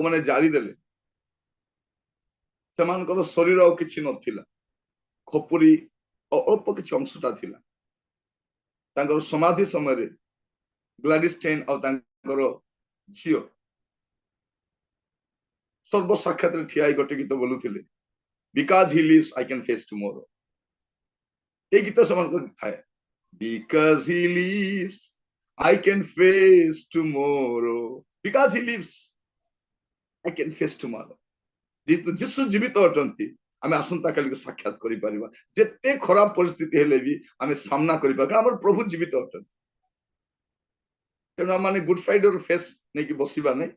ଲୋକମାନେ ଜାଳିଦେଲେ। ସେମାନଙ୍କର ଶରୀର ଆଉ କିଛି ନଥିଲା, ଖପୁରୀ ଅଳ୍ପ କିଛି ଅଂଶଟା ଥିଲା। ତାଙ୍କର ସମାଧି ସମୟରେ ଗ୍ଲାଡିଷ୍ଟେନ୍ ଆଉ ତାଙ୍କର ଝିଅ ସର୍ବ ସାକ୍ଷାତରେ ଠିଆ ହେଇ ଗୋଟେ ଗୀତ ବୋଲୁଥିଲେ, because he lives I can face tomorrow. এই ଗୀତ ସେମାନଙ୍କର ଥାଏ, because he lives I can face tomorrow, because he lives I can face tomorrow। ଯେହେତୁ ଯୀଶୁ ଜୀବିତ ଅଟନ୍ତି, ଆମେ ଆସନ୍ତା କାଲିକୁ ସାକ୍ଷାତ କରିପାରିବା। ଯେତେ ଖରାପ ପରିସ୍ଥିତି ହେଲେ ବି ଆମେ ସାମ୍ନା କରିପାରିବା, ଆମର ପ୍ରଭୁ ଜୀବିତ ଅଟନ୍ତି। ତେଣୁ ଆମେ ଗୁଡ୍ ଫ୍ରାଇଡେ ଫେସ୍ ନେଇକି ବସିବା ନାହିଁ।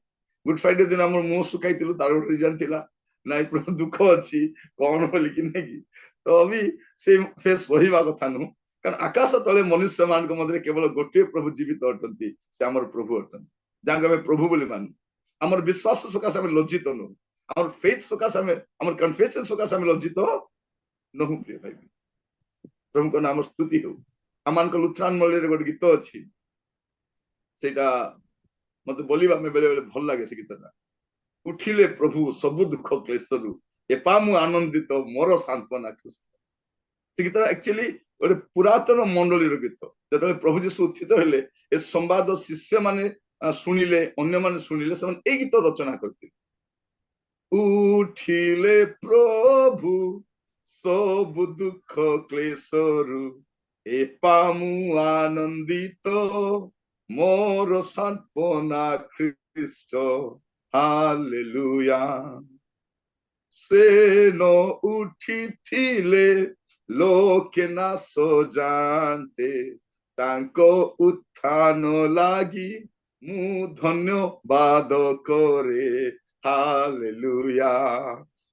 ଗୁଡ୍ ଫ୍ରାଇଡେ ଦିନ ଆମର ମୁହଁ ଶୁଖାଇଥିଲୁ, ତାର ଗୋଟେ ରିଜନ ଥିଲା, ନାଇଁ ପ୍ରଭୁ ଦୁଃଖ ଅଛି କଣ ବୋଲିକି ନେଇକି, ତ ବି ସେ ଫେସ୍ ରହିବା କଥା ନୁହଁ। କାରଣ ଆକାଶ ତଳେ ମନୁଷ୍ୟ ମାନଙ୍କ ମଧ୍ୟରେ କେବଳ ଗୋଟିଏ ପ୍ରଭୁ ଜୀବିତ ଅଟନ୍ତି, ସେ ଆମର ପ୍ରଭୁ ଅଟନ୍ତି, ଯାହାକୁ ଆମେ ପ୍ରଭୁ ବୋଲି ମାନୁ। ଆମର ବିଶ୍ୱାସ ସକାଶେ ଆମେ ଲଜ୍ଜିତ ନୁହଁ, ଆମର ଫେଥ୍ ସକାଶେ ଆମେ, ଆମର କନଫେସନ ସକାଶେ ଆମେ ଲଜ୍ଜିତ ନହୁଁ। ପ୍ରିୟ ଭାଇ, ପ୍ରଭୁଙ୍କ ନାମ ସ୍ତୁତି ହଉ। ଆମମାନଙ୍କ ଲୁଥରାନ ମଣ୍ଡଳୀରେ ଗୋଟେ ଗୀତ ଅଛି, ସେଇଟା ମତେ ବୋଲିବା ପାଇଁ ବେଳେ ବେଳେ ଭଲ ଲାଗେ। ସେ ଗୀତଟା, ଉଠିଲେ ପ୍ରଭୁ ସବୁ ଦୁଃଖ କ୍ଲେଶରୁ, ଏପା ମୁଁ ଆନନ୍ଦିତ ମୋର ସାନ୍ତ୍ୱନା ଖ୍ରୀଷ୍ଟ। ସେ ଗୀତଟା ଆକ୍ଚୁଆଲି ଗୋଟେ ପୁରାତନ ମଣ୍ଡଳୀର ଗୀତ। ଯେତେବେଳେ ପ୍ରଭୁ ଯୀଶୁ ଉତ୍ଥିତ ହେଲେ, ଏ ସମ୍ବାଦ ଶିଷ୍ୟମାନେ ଶୁଣିଲେ, ଅନ୍ୟମାନେ ଶୁଣିଲେ, ସେମାନେ ଏଇ ଗୀତ ରଚନା କରିଥିଲେ। ଉଠିଲେ ପ୍ରଭୁ ସବୁ ଦୁଃଖ କ୍ଲେଶରୁ, ଏପା ମୁଁ ଆନନ୍ଦିତ ମୋର ସାନ୍ତ୍ୱନା ଖ୍ରୀଷ୍ଟ। ହାଲେଲୁୟା। ସେ ନ ଉଠିଥିଲେ ଲୋକେ ନାଶ ଯାଆନ୍ତେ, ତାଙ୍କ ଉତ୍ଥାନ ଲାଗି ମୁଁ ଧନ୍ୟବାଦ କରେ। ହାଲେଲୁୟା,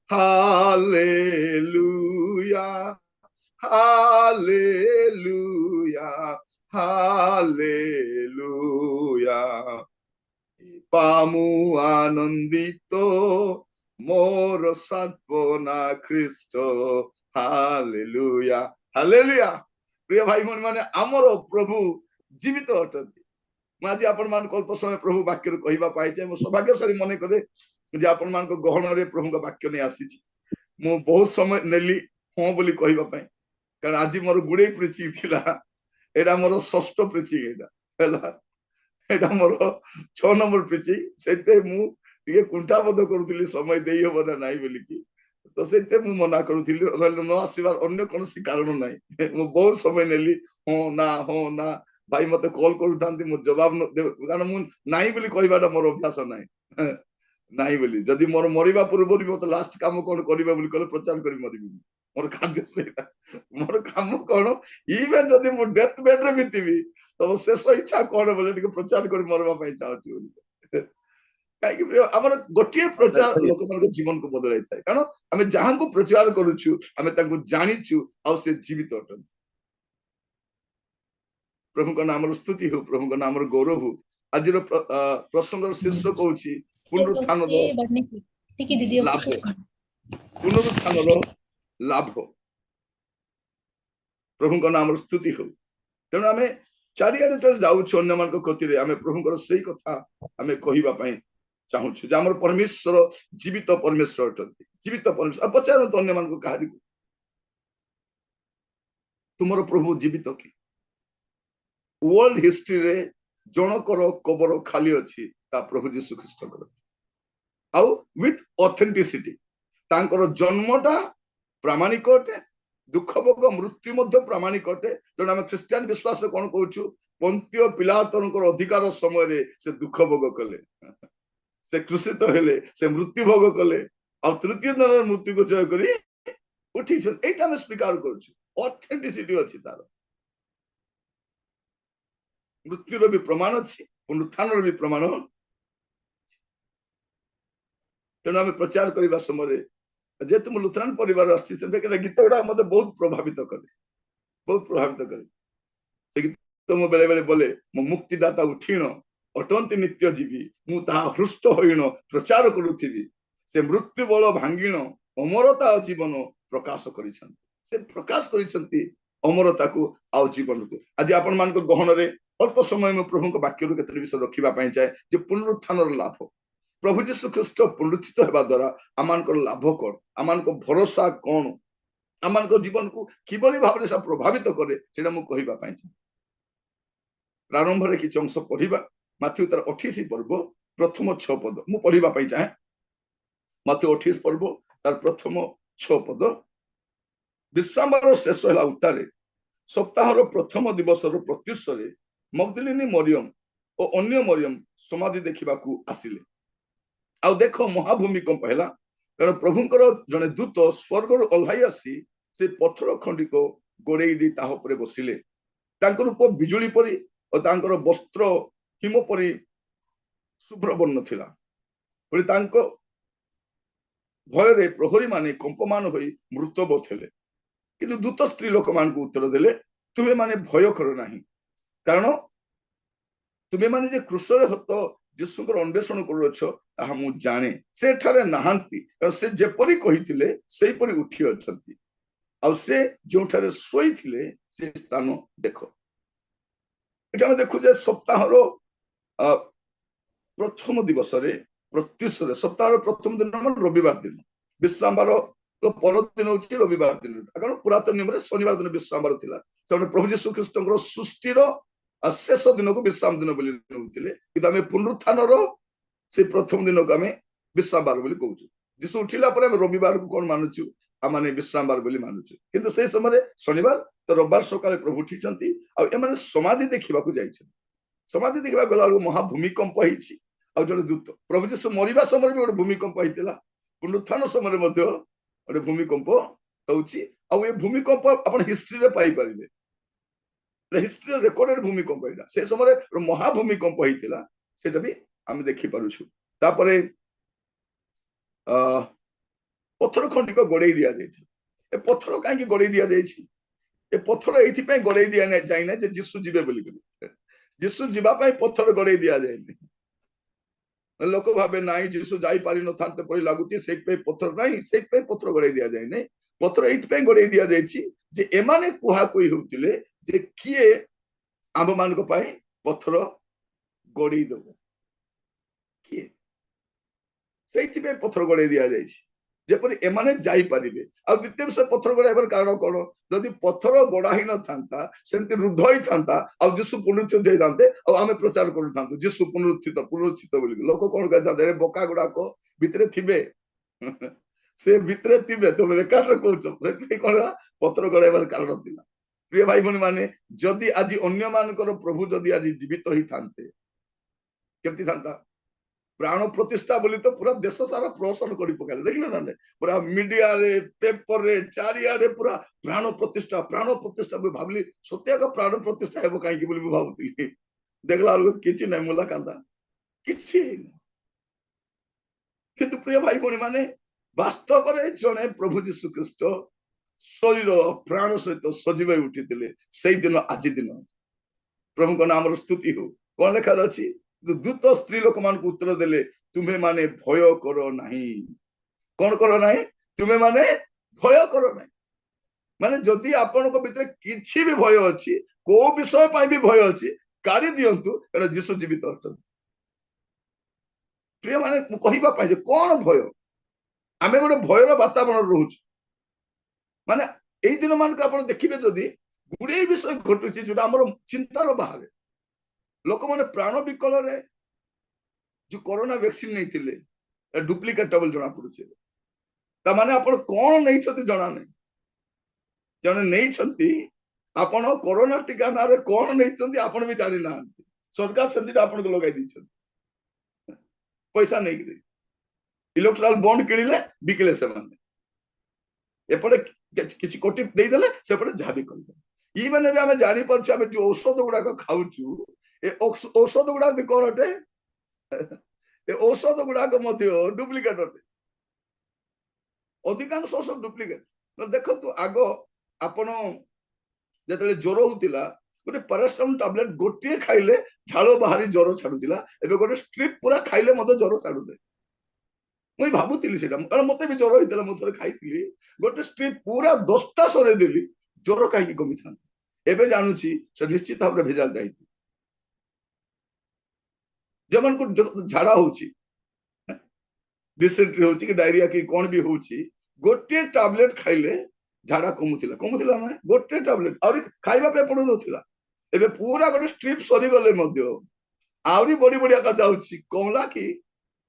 ହାଲେଲୁୟା, ହାଲେଲୁୟା, ହାଲେଲୁୟା। ପାମୁ ଆନନ୍ଦିତ ମୋର ସାନ୍ତ୍ୱନା ଖ୍ରୀଷ୍ଟ। Hallelujah, hallelujah. ପ୍ରିୟ ଭାଇ ଭଉଣୀ ମାନେ, ଆମର ପ୍ରଭୁ ଜୀବିତ ଅଟନ୍ତି। ମୁଁ ଆଜି ଆପଣମାନଙ୍କୁ ଅଳ୍ପ ସମୟ ପ୍ରଭୁ ବାକ୍ୟରୁ କହିବା ପାଇଁ ଚାହେଁ। ମୁଁ ସୌଭାଗ୍ୟଶାଳୀ ମନେ କରେ ଯେ ଆପଣମାନଙ୍କ ଗହଣରେ ପ୍ରଭୁଙ୍କ ବାକ୍ୟ ନେଇ ଆସିଛି। ମୁଁ ବହୁତ ସମୟ ନେଲି ହଁ ବୋଲି କହିବା ପାଇଁ, କାରଣ ଆଜି ମୋର ଗୁଡେ ପ୍ରିଚିଂ ଥିଲା। ଏଇଟା ମୋର ଷଷ୍ଠ ପ୍ରିଚିଂ, ଏଇଟା ହେଲା, ଏଇଟା ମୋର 6 ନମ୍ବର ପ୍ରିଚିଂ। ସେଥିପାଇଁ ମୁଁ ଟିକେ କୁଣ୍ଠାବୋଧ କରୁଥିଲି, ସମୟ ଦେଇ ହବ ନା ନାଇଁ ବୋଲିକି। ତ ସେଥିପାଇଁ ମୁଁ ମନା କରୁଥିଲି, ନ ଆସିବାର ଅନ୍ୟ କୌଣସି କାରଣ ନାହିଁ। ମୁଁ ବହୁତ ସମୟ ନେଲି, ହଁ ନା ହଁ ନା। ଭାଇ ମତେ କଲ୍ କରୁଥାନ୍ତି, ମୁଁ ଜବାବ କାରଣ ମୁଁ ନାହିଁ ବୋଲି କହିବାଟା ମୋର ଅଭ୍ୟାସ ନାହିଁ। ନାହିଁ ବୋଲି, ଯଦି ମୋର ମରିବା ପୂର୍ବରୁ ମତେ ଲାଷ୍ଟ କାମ କଣ କରିବା ବୋଲି କହିଲେ, ପ୍ରଚାର କରି ମରିବି। ମୋର କାର୍ଯ୍ୟ ସେଇଟା। ମୋର କାମ କଣ, ଇଭେନ୍ ଯଦି ମୁଁ ଡେଥ୍ ବେଡରେ ବି ଥିବି, ତମ ଶେଷ ଇଚ୍ଛା କଣ ବୋଲେ ଟିକେ ପ୍ରଚାର କରି ମରବା ପାଇଁ ଚାହୁଁଛି ବୋଲି। କାହିଁକି ପ୍ରିୟ, ଆମର ଗୋଟିଏ ପ୍ରଚାର ଲୋକମାନଙ୍କ ଜୀବନକୁ ବଦଳାଇଥାଏ। କାରଣ ଆମେ ଯାହାଙ୍କୁ ପ୍ରଚାର କରୁଛୁ, ଆମେ ତାଙ୍କୁ ଜାଣିଛୁ, ଆଉ ସେ ଜୀବିତ ଅଟନ୍ତି। ପ୍ରଭୁଙ୍କ ନାମର ସ୍ତୁତି ହଉ, ପ୍ରଭୁଙ୍କ ନାମର ଗୌରବ ହଉ। ଆଜିର ପ୍ରସଙ୍ଗର ଶୀର୍ଷକ ହଉଛି ପୁନରୁତ୍ଥାନର ଲାଭ। ପୁନରୁତ୍ଥାନର ଲାଭ। ପ୍ରଭୁଙ୍କ ନାମର ସ୍ତୁତି ହଉ। ତେଣୁ ଆମେ ଚାରିଆଡେ ଯେତେବେଳେ ଯାଉଛୁ ଅନ୍ୟମାନଙ୍କ କତିରେ, ଆମେ ପ୍ରଭୁଙ୍କର ସେଇ କଥା ଆମେ କହିବା ପାଇଁ ଚାହୁଁଛୁ ଯେ ଆମର ପରମେଶ୍ୱର ଜୀବିତ ପରମେଶ୍ୱର ଅଟନ୍ତି, ଜୀବିତ ପରମେଶ୍ୱର। ପଚାରନ୍ତୁ ଅନ୍ୟମାନଙ୍କୁ କାହାରିକୁ, ତୁମର ପ୍ରଭୁ ଜୀବିତ କି? ୱାର୍ଲଡ ହିଷ୍ଟ୍ରିରେ ଜଣକର କବର ଖାଲି ଅଛି, ତା ପ୍ରଭୁ ଯୀଶୁ ଖ୍ରୀଷ୍ଟଙ୍କର। ଆଉ ୱିଥ ଅଥେଣ୍ଟିସିଟି, ତାଙ୍କର ଜନ୍ମଟା ପ୍ରାମାଣିକ ଅଟେ, ଦୁଃଖ ଭୋଗ ମୃତ୍ୟୁ ମଧ୍ୟ ପ୍ରାମାଣିକ ଅଟେ। ତେଣୁ ଆମେ ଖ୍ରୀଷ୍ଟିଆନ ବିଶ୍ୱାସ କଣ କହୁଛୁ, ପନ୍ତିୟ ପିଲାତଙ୍କର ଅଧିକାର ସମୟରେ ସେ ଦୁଃଖ ଭୋଗ କଲେ, ସେ କ୍ରୁଶିତ ହେଲେ, ସେ ମୃତ୍ୟୁ ଭୋଗ କଲେ, ଆଉ ତୃତୀୟ ଦିନର ମୃତ୍ୟୁକୁ ଜୟ କରି ଉଠିଛନ୍ତି। ଏଇଟା ଆମେ ସ୍ୱୀକାର କରୁଛୁ, ଅଥେଣ୍ଟିସିଟି ଅଛି ତାର। ମୃତ୍ୟୁର ବି ପ୍ରମାଣ ଅଛି, ପୁନରୁତ୍ଥାନର ବି ପ୍ରମାଣ। ତେଣୁ ଆମେ ପ୍ରଚାର କରିବା ସମୟରେ, ଯେହେତୁ ମୁଁ ଲୁଥରାନ ପରିବାର ଆସିଛି, ସେମିତି ଗୀତ ଗୁଡା ମତେ ବହୁତ ପ୍ରଭାବିତ କରେ, ବହୁତ ପ୍ରଭାବିତ କରେ। ସେ ଗୀତ ମୁଁ ବେଳେ ବେଳେ ବୋଲେ, ମୋ ମୁକ୍ତିଦାତା ଉଠିଣ ଅଟନ୍ତି ନିତ୍ୟ ଜୀବୀ, ମୁଁ ତାହା ହୃଷ୍ଟ ହୋଇଣ ପ୍ରଚାର କରୁଥିବି। ସେ ମୃତ୍ୟୁ ବଳ ଭାଙ୍ଗିଣ ଅମରତା ଜୀବନ ପ୍ରକାଶ କରିଛନ୍ତି। ସେ ପ୍ରକାଶ କରିଛନ୍ତି ଅମରତାକୁ ଆଉ ଜୀବନକୁ। ଆଜି ଆପଣମାନଙ୍କ ଗହଣରେ ଅଳ୍ପ ସମୟ ମୁଁ ପ୍ରଭୁଙ୍କ ବାକ୍ୟରୁ କେତେ ବିଷୟ ରଖିବା ପାଇଁ ଚାହେଁ, ଯେ ପୁନରୁତ୍ଥାନର ଲାଭ। प्रभु जीशु ख्रीष्ट पुनरुत्थित होगा द्वारा आम लाभ कौन आम भरोसा कौन आम जीवन को किभली भाव में प्रभावित करे से कहवाई प्रारंभ किसी अंश पढ़ा माथ्यू तार 28 पर्व प्रथम 6 पद मु पढ़ाई चाहे माथ्यू 28 पर्व तार प्रथम 6 पद विश्रामर शेष है उत्तारे सप्ताहर प्रथम दिवस प्रत्युषे मगदलिनी मरियम और अन्य मरियम समाधि देखा आसिले आ देख महाभूमिकंप है कारण प्रभुंकर जड़े दूत स्वर्ग ओह्लाई आसी से पत्थर खंडिक गोड़े दी तापर बसिले रूप बिजुली परी और वस्त्र हिम परी शुभ्र वर्ण थिला भय प्रहरी माने कंपमान हो मृतबोध हेले किंतु दूत स्त्री लोक मान उत्तर देले तुम्हें माने भय कर नहीं कारण तुम्हें माने जे क्रूसरे हत जीशुकर अन्वेषण कर मु जाने से ठारे नहांती से जेपरी कहिथिले सेही परी उठी अछंती आ से जो ठारे सोई थिले से स्थान देखो एटा हम देखु जे सप्ताहर प्रथम दिवस रे प्रत्युषरे सप्ताहर प्रथम दिन रविवार दिन विश्रामबार पर दिन हूँ रविवार दिन कारण पुरातन नियम शनिवार दिन विश्रामबार थिला प्रभु जीशु ख्रीष्ट सृष्टिर शेष दिन को विश्राम दिन बोली पुनरुत्थान से प्रथम दिन को आम विश्राम बार बोली कहूँ जीशु उठिला रविवार को कौन मानुचु आम विश्राम बार बोली मानुचु किंतु से समय शनिवार तो रविवार सकाले प्रभु उठी एम समाधि देखा समाधि देखा गला महाभूमिकंप हो जड़े दूत प्रभु जीशु मरवा समय भी गोटे भूमिकंप होता पुनरुत्थान समय गोटे भूमिकंप हो भूमिकंप आप हिस्ट्री पाई पारे हिस्ट्री रेकर्डेड भूमिकंप यहाँ से समय महाभूमिकंप होता से भी आम देखी पार्छु तापरे पत्थर खंडिक गोड़े दि जाए पत्थर कहीं गोड़े दि जाए पत्थर ये गोड़े दि जाए जीशु जीवे बोली जीशु जीवाई पत्थर गोड़े दि जाए लोक भावे ना जीशु जाई पारि न था परी लगुच से पत्थर ना से पत्थर गोड़े दि जाए ना पत्थर ये गोड़े दि जाए एमाने कुहाकुई होते जे किए आम मान पत्थर गोड़ी दब किए से पत्थर गोड़े दि जाए जेपरी एमाने जाई पारिबे आ द्वितीय विषय पत्थर गोड़ाइबार कारण कौन जदि पत्थर गोड़ा ही न था सेमती रुद्ध ही था आ जीशु पुनरुत्थित होते आम प्रचार करूँ जीशु पुनरुत्थित पुनरुत्थित बोली लोक कौन कहते बोका गुड़ाक भितर थिबे से भितर थिबे तुम बेकार कौच कौन पत्थर गोड़ाइबार कारण थिला प्रिय भाई भनी माने जदि आज अन्य मानकर प्रभु जदि आज जीवित ही थांते केमती था प्राण प्रतिष्ठा बोली तो पूरा देश सारा प्रहसन कर पकाले देखले ना पूरा मीडिया रे पेपर रे चारियाडे पूरा प्राण प्रतिष्ठा भावली सत्या का प्राण प्रतिष्ठा हेबो काई बोली भावुती देखला लोग किछि नै मुला कांदा किछि किंतु प्रिय भाई भनी माने वास्तव रे जने प्रभु जीशु ख्रीष्ट शरीर प्राण सहित सजीव उठी से दिन आज दिन प्रभु को नाम स्तुति हो कौन लेखा अच्छी दूत स्त्री लोक मान उत्तर देले तुम्हें माने भय करो नहीं कौन करो नहीं तुम्हें माने भय करो नहीं माने जदि आपण भीतर किसी भी भय अच्छी को विषय भी भय अच्छी काढ़ी दिंतु एटा जीशु जीवित अटन प्रिय माने कहवाई कौन भय आम गोटे भयर वातावरण रोच माने यही दिन मान को आप देखिए जदि गुड़े विषय घटुची जो आम चिंतार बाहर लोक मैंने प्राण विकल जो कोरोना वैक्सीन नहीं डुप्लिकेटेबल जना पड़ुचे माने आप कौन नहीं जना नहीं जने नहीं आपण कोरोना टीका ना कौन नहीं आप भी जानी ना सरकार से आपन को लगे पैसा नहीं इलेक्ट्राल बॉन्ड किणिले बिकिले से एपटे किसी कोटी देदेले सेपटे जहाँ भी कर ये मैंने भी आम जापर जो औषध गुड़ाक खाऊचु औषध गुड़ाक भी कौन अटे औषध गुड़ाक डुप्लिकेट अटे अधिकांश औषध डुप्लिकेट देखो आग आपण जो ज्वर होता गोटे पैरासिटामोल टैबलेट गोटे खाइले झाल बाहरी ज्वर छाड़ूला एवं गोटे स्ट्रिप पूरा खाइले मत ज्वर छाड़ुले मुझे भावुली से मत भी ज्वर होता मुझे खाई गोटे स्ट्रिप पूरा 10टा सरेदेली ज्वर कहीं कमी था एवं जानूची से निश्चित भाव में भेजाल जो मन को झाड़ा हो डिसेंट्री होची कि डायरिया कि कौन भी होची गोटे टैबलेट खाइले झाड़ा कमुथिला ना गोटे टैबलेट और खाइबा पे पड़ो नथिला एबे पूरा गोटे स्ट्रिप सरी गले मध्य आउरी बड़ी बड़ी आका जाउची कमला कि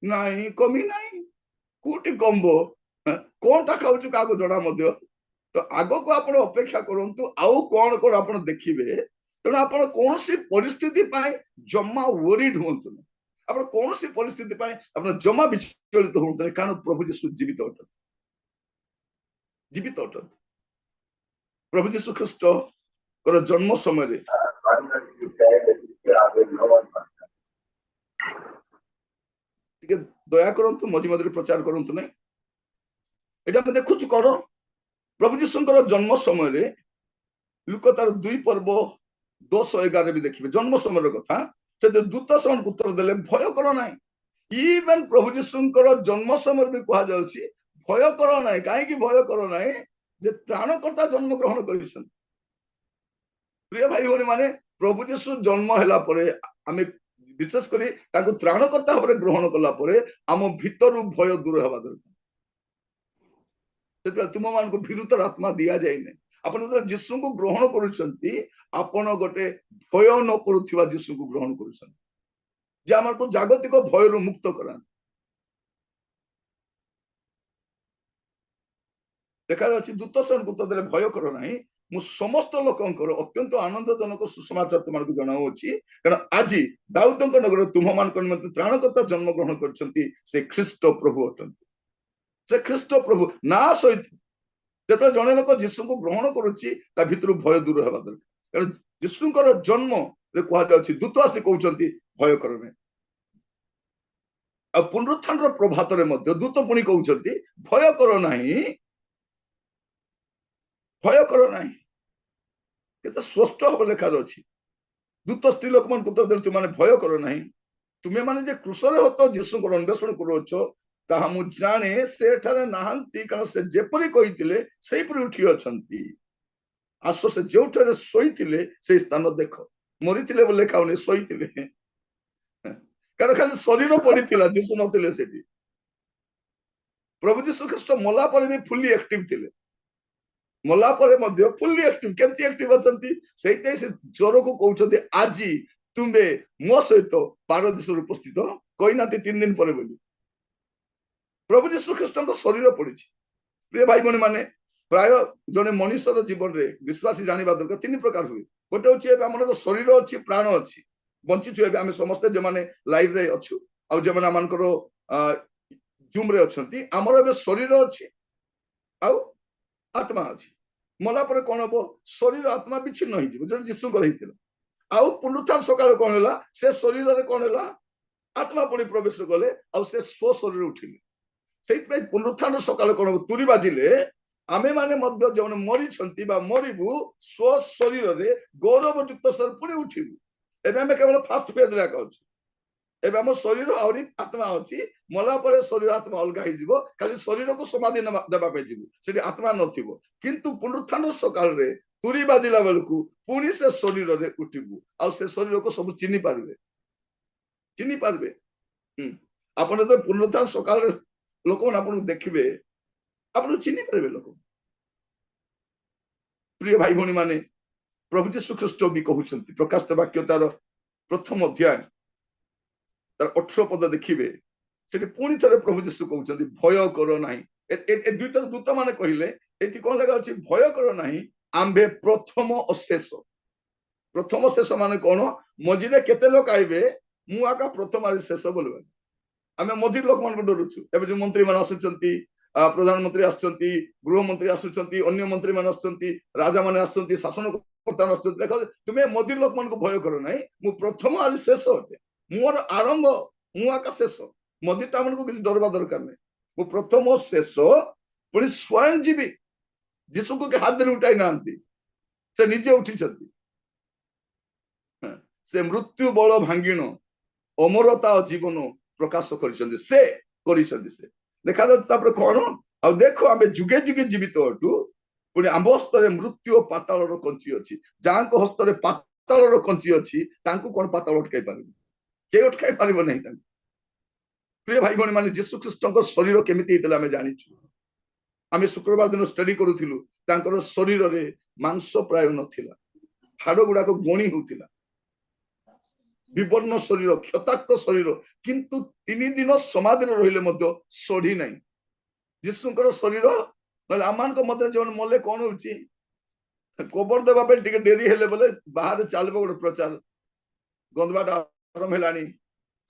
नाही कमी नाही कोटी कमबो कोनटा खाउछु काको जडा मध्य तो आगो को आपण अपेक्षा करंतु आउ कोन कोन आपण देखिबे तेणु आपण कोनसी परिस्थिति पाए जम्मा वरीड हुंतु आपण कोनसी परिस्थिति पाए आपण जम्मा विचलित हुंतु कारण प्रभु यीशु जीवित अटत प्रभु यीशु ख्रीस्ट कर जन्म समय रे दया करंतु मझी मझी प्रचार करंतु नै एटा हम देखुछु करो प्रभु यीशुଙ୍କର जन्म समय रे लुक तार 2 पर्व 10:11 भी देखिबे जन्म समय कथा से दूत सन उत्तर देले भय करो नाही इवन प्रभु यीशुଙ୍କର जन्म समय भी कहा जाउची भय करो नाही काहे कि भय करो नाही जे त्राणकर्ता जन्म ग्रहण करिसन प्रिय भाई भनी माने प्रभु यीशु जन्म हैला परे आमे विशेष करी ताको त्राणकर्ता भाबरे ग्रहण कला परे आम भीतरु भय दूर हेबा दरकार तुम मान को भीरुतर आत्मा दिया जाए नहीं अपन जीशु को ग्रहण करुछंती आपण गोटे भय न करुथिबा जीशु को ग्रहण करुछंती जे हमर को जागतिक भय रु मुक्त करा देखा अछि दूत सन को देले भय करो नाही मु समस्त लोकंकर अत्यंत आनंदजनक सुसमाचार तुम को जणाउ अछि कारण आज दाऊदଙ୍କ नगर तुम मान को निमित्त त्राणकर्ता जन्म ग्रहण करछंती से ख्रीष्ट प्रभु अटंती से ख्रीष्ट प्रभु ना सहित जत जने लोक जीशु को ग्रहण करुछि ता भितर भय दूर हेबा दरकार कारण जीशुଙ୍କର जन्म रे कहा जाउछि दूत आसी कहउछंती भय करो नै आ पुनरुत्थान रो प्रभात रे मध्य दूत पुनी कहउछंती भय करो नाही केते स्पष्ट हो लेखा अछि दूत स्त्री लोक मन पुत्र देल तुम माने भय करो नाही तुमे माने जे क्रूसरे होतो जीशु को अन्वेषण करोछो ताहा मु जाने से ठारे नाहंती कारण से जेपरि कहितिले सेही परि उठी अछंती आसो से जेउठारे सोइतिले से स्थान देखो मरितिले बोले खाउने सोइतिले कारण खाली शरीर पड़ितिला जीशु नथिले सेठी प्रभु जीशु ख्रीष्ट मला पर भी फुल्ली एक्टिव थिले मला पर मध्य फुल्ली एक्टिव केमती एक्टिव अछंती सेहिते से ज्वर को कहउछंती आजी तुमे मो सहित पारदेश उपस्थित कहिनाती 3 दिन पर बोली प्रभु जीशु ख्रीष्ट शरीर पड़ी प्रिय भाई भनी माने प्राय जने मनुष्यर जीवन रे विश्वासी जानिबा दरकार 3 प्रकार हुए गोटे होची एबे हमर शरीर अछि प्राण अछि बंचिछु एबे हमें समस्त जे माने लाइव रे अछु आ जे माने मानकर जूम रे अछंती हमर एबे शरीर अछि आ आत्मा अछि मला पर कोन हो शरीर आत्मा विच्छिन्न होई जिवो जे जीशु कर हितिला आ पुनरुत्थान सकाळ कोन होला से शरीर रे कोन होला आत्मा पुनी प्रवेश गले आ से स्व शरीर उठिले सेइतपै पुनरुत्थान सकाळ कोन तुरी बाजिले आमे माने मध्य जने मरि छंती बा मरिबु स्व शरीर रे गौरवयुक्त स्वर पुनी उठिबु एबे हमें केवल फर्स्ट पेज रे कहू एबे हम शरीर आउरी आत्मा अछि मला परे शरीर आत्मा अलगा हि जिवो खाली शरीर को समाधि देबा पे जिवु सेठी आत्मा नथिबो किंतु पुनरुत्थान सकाळ रे तुरी बाजिला बेलकु पुनी से शरीर रे उठिबु आ से शरीर को सब चिनी पारबे आपण तो पुनरुत्थान सकाळ रे लोक आपन देखिबे आपन चिनी पारबे लोक प्रिय भाई भनी माने प्रभु यीशु ख्रीष्ट भी कहउछंती प्रकाश वाक्य तार प्रथम अध्याय तार 18 पद देखिबे सेठी पुनी थरे प्रभु यीशु कहउछंती भय करो नाही ए दुई तर दूत माने कहिले एठी कोन लगा अछि भय करो नाही आंबे प्रथम और शेष माने कोन मजिरे केते लोक आइबे मु आका प्रथम और शेष बोलबे आमे मजिर लोक मान को डरुछु एबे जो मंत्री मान आसुचंती प्रधानमंत्री आसुचंती गृह मंत्री आसुचंती अन्य मंत्री मान आसुचंती राजा मान आसुचंती शासन कर्ता आसुचंती देखो तुमे मजिर लोक मान को भय करो नाही मु प्रथम और शेष होते मोर आरंभ मु आका शेष मजिरटा मन को किछ डरबा दरकार नै मु प्रथम और शेष पुनी स्वयं जीवी जीशु को के हाथ दे उठाई नांती से निजे उठी छथि से मृत्यु बल भांगिण अमरता जीवन प्रकाश करिसंती से देखा तापर कोन आ देखो आमे जुगे जुगे जीवित अटू पुनी आम हस्तरे मृत्यु पाताल कंची अछि जांको हस्तरे पाताल कंची अछि तांको कोन पाताल अटकाई पारिबो के अटकाई पारिबो नै तांको प्रिय भाई भौणी माने जीशु ख्रीष्ट शरीर केमिति हेतला आमे जानिछु आमे शुक्रवार दिन स्टडी करूथिलु तांकर शरीर रे मांस प्राय नथिला हाड़ गुडा को गणी होतिला विवर्ण शरीर क्षताक्त शरीर किंतु 3 दिन समाधि रहिले मध्य सड़ी नाही जीशुकर शरीर आमान को मध्य जन मले कौन होची कबर देवा पे टिके डेरी हेले बोले बाहर चलबो गोटे प्रचार गंधवाटा आरंभ हेलानी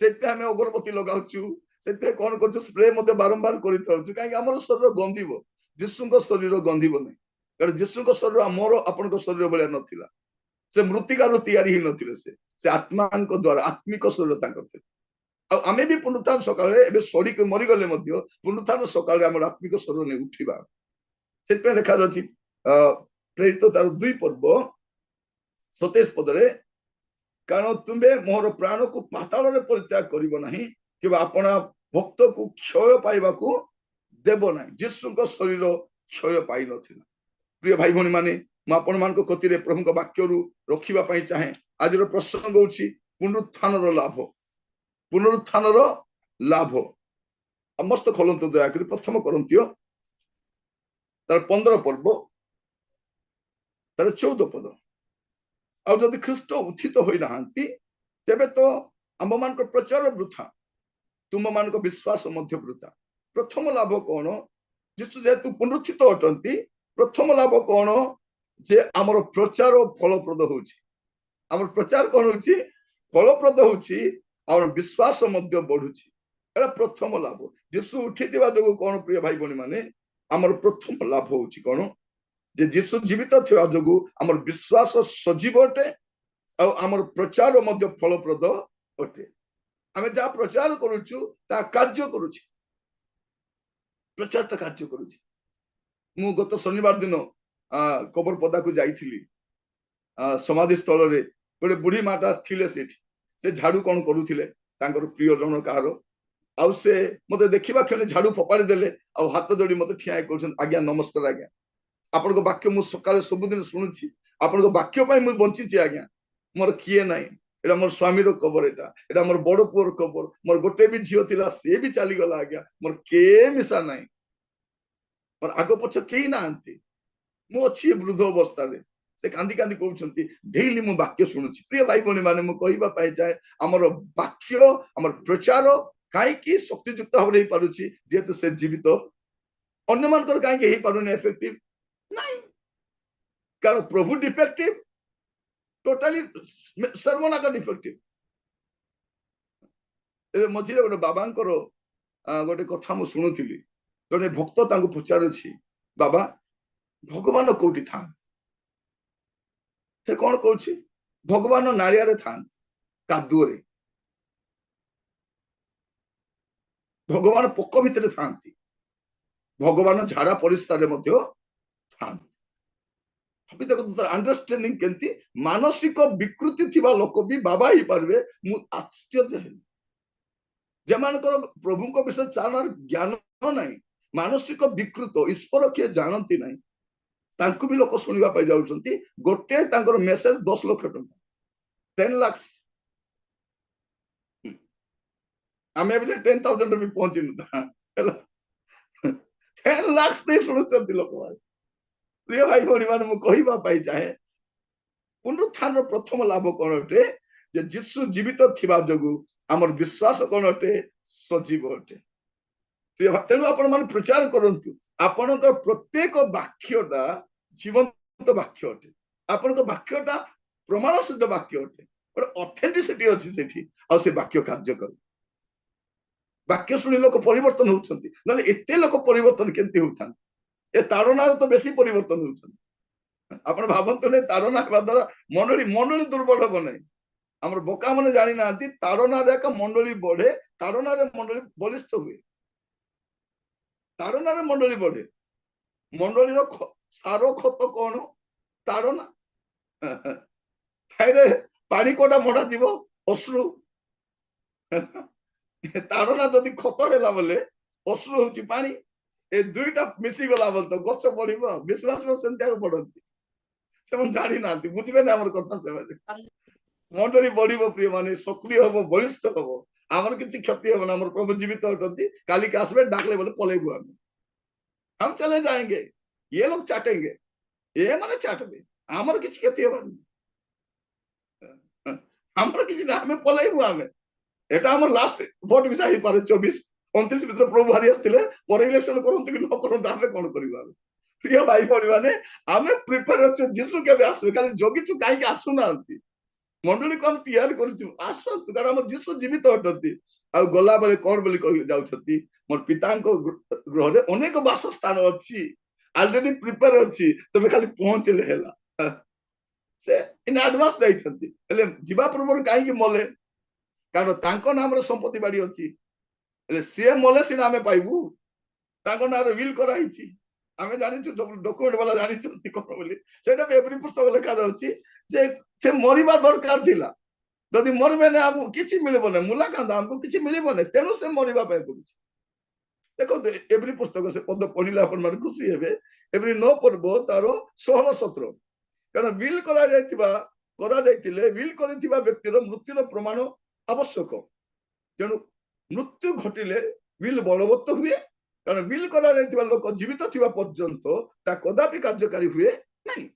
सेते हमें अगरबत्ती लगाउछु सेते कोन करछु स्प्रे मते बारंबार करिताउछु काहे हमर शरीर गंधिबो जीशुको शरीर गंधिबो नै कारण जीशुको शरीर हमर आपनको शरीर बलिया नथिला से मृतिकार तैयारी ही नथिले से आत्मांक द्वारा आत्मिक शरीर तांकर थे आ आमे भी पुनरुत्थान सकाळे एबे सड़ी के मरि गले मध्य पुनरुत्थान सकाळे हमर आत्मिक शरीर ने उठिबा सेते देखा जाछि प्रेरित तार 2 पर्व 27 पदरे कारण तुम्हें मोर प्राण को पाताल रे परित्याग करिवो नाही कि अपना भक्त को क्षय पाइबा को देव ना जीशु शरीर क्षय पाई नथिला प्रिय भाई भौणी माने मु आपण मान को कतिरे प्रभु को वाक्य रु रखिबा पई चाहे आज रो प्रसंग होछि पुनरुत्थान रो लाभ समस्त खोलंत दया करी प्रथम करंतियो तार 15 पर्व तार 14 पद आ जदि ख्रीष्ट उत्थित होई नाहंती तेबे तो आम मान को प्रचार वृथा तुम मान को विश्वास मध्य वृथा प्रथम लाभ कौन जीशु जेतु पुनरुत्थित अटंती प्रथम लाभ कौन जे आमर प्रचार फलप्रद होछि आमर प्रचार कौन होछि फलप्रद होछि और विश्वास मध्य बढ़ुछि एला प्रथम लाभ जीशु उठितिबा जो कौन प्रिय भाई भौणी माने आमर प्रथम लाभ होछि कौन जे जीशु जीवित थिबा जो आमर विश्वास सजीव अटे और आमर प्रचार मध्य फलप्रद अटे आमे जा प्रचार करूछु ता कार्य करूछि प्रचार ता कार्य करूछि मु गत शनिवार दिन कबर पदा को जाइथिली समाधि स्थल रे गोटे बुढ़ी माटा थिले सेठी से झाड़ू कौन करूथिले तांकर प्रिय जन कहार आ से मते देखिबा खेले झाड़ू फपाड़ी देले आ हाथ जोड़ी मते ठिया करछन आज्ञा नमस्कार आज्ञा आपण को वाक्य मु सकाले सब दिन सुनुछि आपण को वाक्य पई मु बंची छी आज्ञा मोर किए नाही एटा मोर स्वामी रो कबर एटा मोर बड़ पुर कबर मोर गोटे भी झियो थिला से भी चली गला आज्ञा मोर के मिसा नाही मोर आगो पछ केही नांती मु अछि वृद्ध अवस्था रे से कांदी कांदी कहउछंती डेली मु वाक्य सुनुछि प्रिय भाई भौणी माने मु कहिबा पाई चाहे हमर वाक्य हमर प्रचार काई की शक्तियुक्त हो रही पारुछि जेतु से जीवित अन्य मानकर काई के ही पारुनी इफेक्टिव नहीं कारण प्रभु डिफेक्टिव टोटली सर्वना का डिफेक्टिव ए मझिरे गोटे बाबांकर गोटे कथा मु सुनुथिली जने भक्त तांको पचारुछि बाबा भगवान कोठी था से कौन कहछि भगवान नारिया रे था कादुओ रे भगवान पोक भितर थांती भगवान झाड़ा परिस्कार रे मध्य थांती अभी तक तो अंडरस्टैंडिंग केंती मानसिक विकृति थिबा लोक भी बाबा ही पारबे मु आश्चर्य है जमान कर प्रभु को विषय चारणार ज्ञान नाही मानसिक विकृत ईश्वर के जानती नाही तांको भी लोक सुनिबा पाई जाउछंती गोटे तांकर मेसेज 10 लाख टका 10 लाख आमे भी 10,000 भी पहुंचिनु 10 लाख से सुनुछंती लोक प्रिय भाई भौणी माने मु कहिबा पाई चाहे पुनरुत्थान रो प्रथम लाभ कोन अटे जे जीशु जीवित थिबा जगु हमर विश्वास कोन अटे सजीव अटे प्रिय भाई तेनु आपण माने प्रचार करंतु आपणकर प्रत्येक वाक्यटा जीवंत वाक्य अटे आपणकर वाक्यटा प्रमाण सिद्ध वाक्य अटे बट ऑथेंटिसिटी अछि सेठी आ से वाक्य कार्य कर वाक्य सुनि लोक परिवर्तन होउछंती नले एते लोक परिवर्तन केंती होउथान ए ताड़ना तो बेसी परिवर्तन होउछन आपण भाबंत ने ताड़ना हेबा द्वारा मंडली दुर्बल हो नै हमर बोका माने जानि नांती ताड़ना रे का मंडली बढ़े ताड़ना रे मंडली बलिष्ठ हुए ताड़ना रे मंडली बढ़े मंडली रो सारो खत कोन ताड़ना थाइरे पानी कोटा मोडा जीवो अश्रु ताड़ना जदि खत हेला बोले अश्रु होची पानी ए दुईटा मिसी गला बोल तो गछ पड़िबो विश्वास रो संत्या पड़ंती से जानि नांती बुझबे ना हमर कथा से मंडली बढ़िबो प्रिय माने सक्रिय होबो बलिष्ठ होबो आमर किसी क्षति हो ना, प्रभु जीवित अटंती, काली के आसवे डाकले बोले पलेबू हम चले जाएंगे, ये लोग चाटेंगे, ये माने चाटबे, आमर किसी क्षति हो आमर किसी ना हमें पलेबू हमें एटा हमर लास्ट भोट विषय ही पारे 24 29 भीतर प्रभु हरि आस्थिले पर इलेक्शन करंतु कि न करंतु हमें कोन करबा प्रिय भाई भौणी माने आमे प्रिपेयर अछु जीसु केबे आसबे खाली जोगी छु काई के आसु नांती मंडली कोन तैयार करछु आसंतु कारण हमर जीसु जीवित अटंती आ गला बेले कोन बोली कहि जाउछती मोर पितांको ग्रह रे अनेक वासस्थान अछि ऑलरेडी प्रिपेयर अछि तबे खाली पहुंचले हेला से इन एडवांस जाइछंती हेले जीवा पूर्व काई के मले कारण तांको नाम रे संपत्ति बाड़ी अछि हेले से मले सिना हमें पाइबू तांको नाम रे विल करा हिची आमे जानि छु डॉक्यूमेंट वाला जानि छु कोन बोली सेटा एवरी पुस्तक लिखा रहछि जे से मरिबा दरकार थिला जदि मरबे ने हमको किछि मिलबो ने मूला कांदा हमको किछि मिलबो ने तेनु से मरिबा पाइ पड़छि देखो एवरी पुस्तक से पद पढिला अपन मन खुशी हेबे एवरी 9 पर्व तारो 16 17 कारण विल करा जाइतिले विल करिथिबा व्यक्तिर मृत्युर प्रमाण आवश्यक तेणु मृत्यु घटिले विल बलवत्त हुए कारण विल करा जाइतिबा लोक जीवित थिबा पर्यंत ता कदापि कार्यकारी हुए नहीं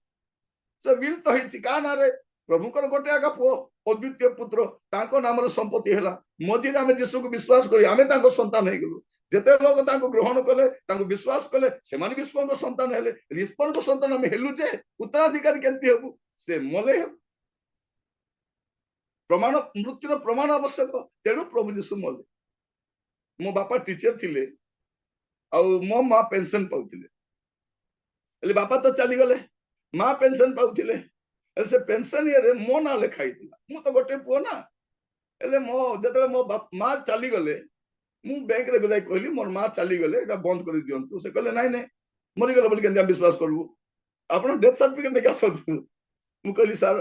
से विल तो हिची का नारे प्रभुकर गोटे आगा पुओ अद्वितीय पुत्र ताको नामर संपत्ति हेला मझिरे आमे जीसु को विश्वास करी आमे ताको संतान हे गेलु जेते लोग ताको ग्रहण कले ताको विश्वास कले सेमान विश्वास को संतान हेले रिस्पन को संतान हम हेलु जे उत्तराधिकारी केंती हेबु से मले प्रमाण मृत्युर प्रमाण आवश्यक तेणु प्रभु जीसु मले मो बापा टीचर थिले आ मो मां पेंशन पाउथिले एले बापा तो चली गले मां पेंशन पाउथिले से पेंशन ये मो ना लिखाई थिला मु तो गोटे पुओ ना एले मो जतले मो मां चली गले मु बैंक रे गलाई कहली मोर मां चली गले एटा बंद कर दियंतु से कहले नाही नाही मरि गले बोली केंदी हम विश्वास करबू आपण डेथ सर्टिफिकेट ने आसतु मु कहली सर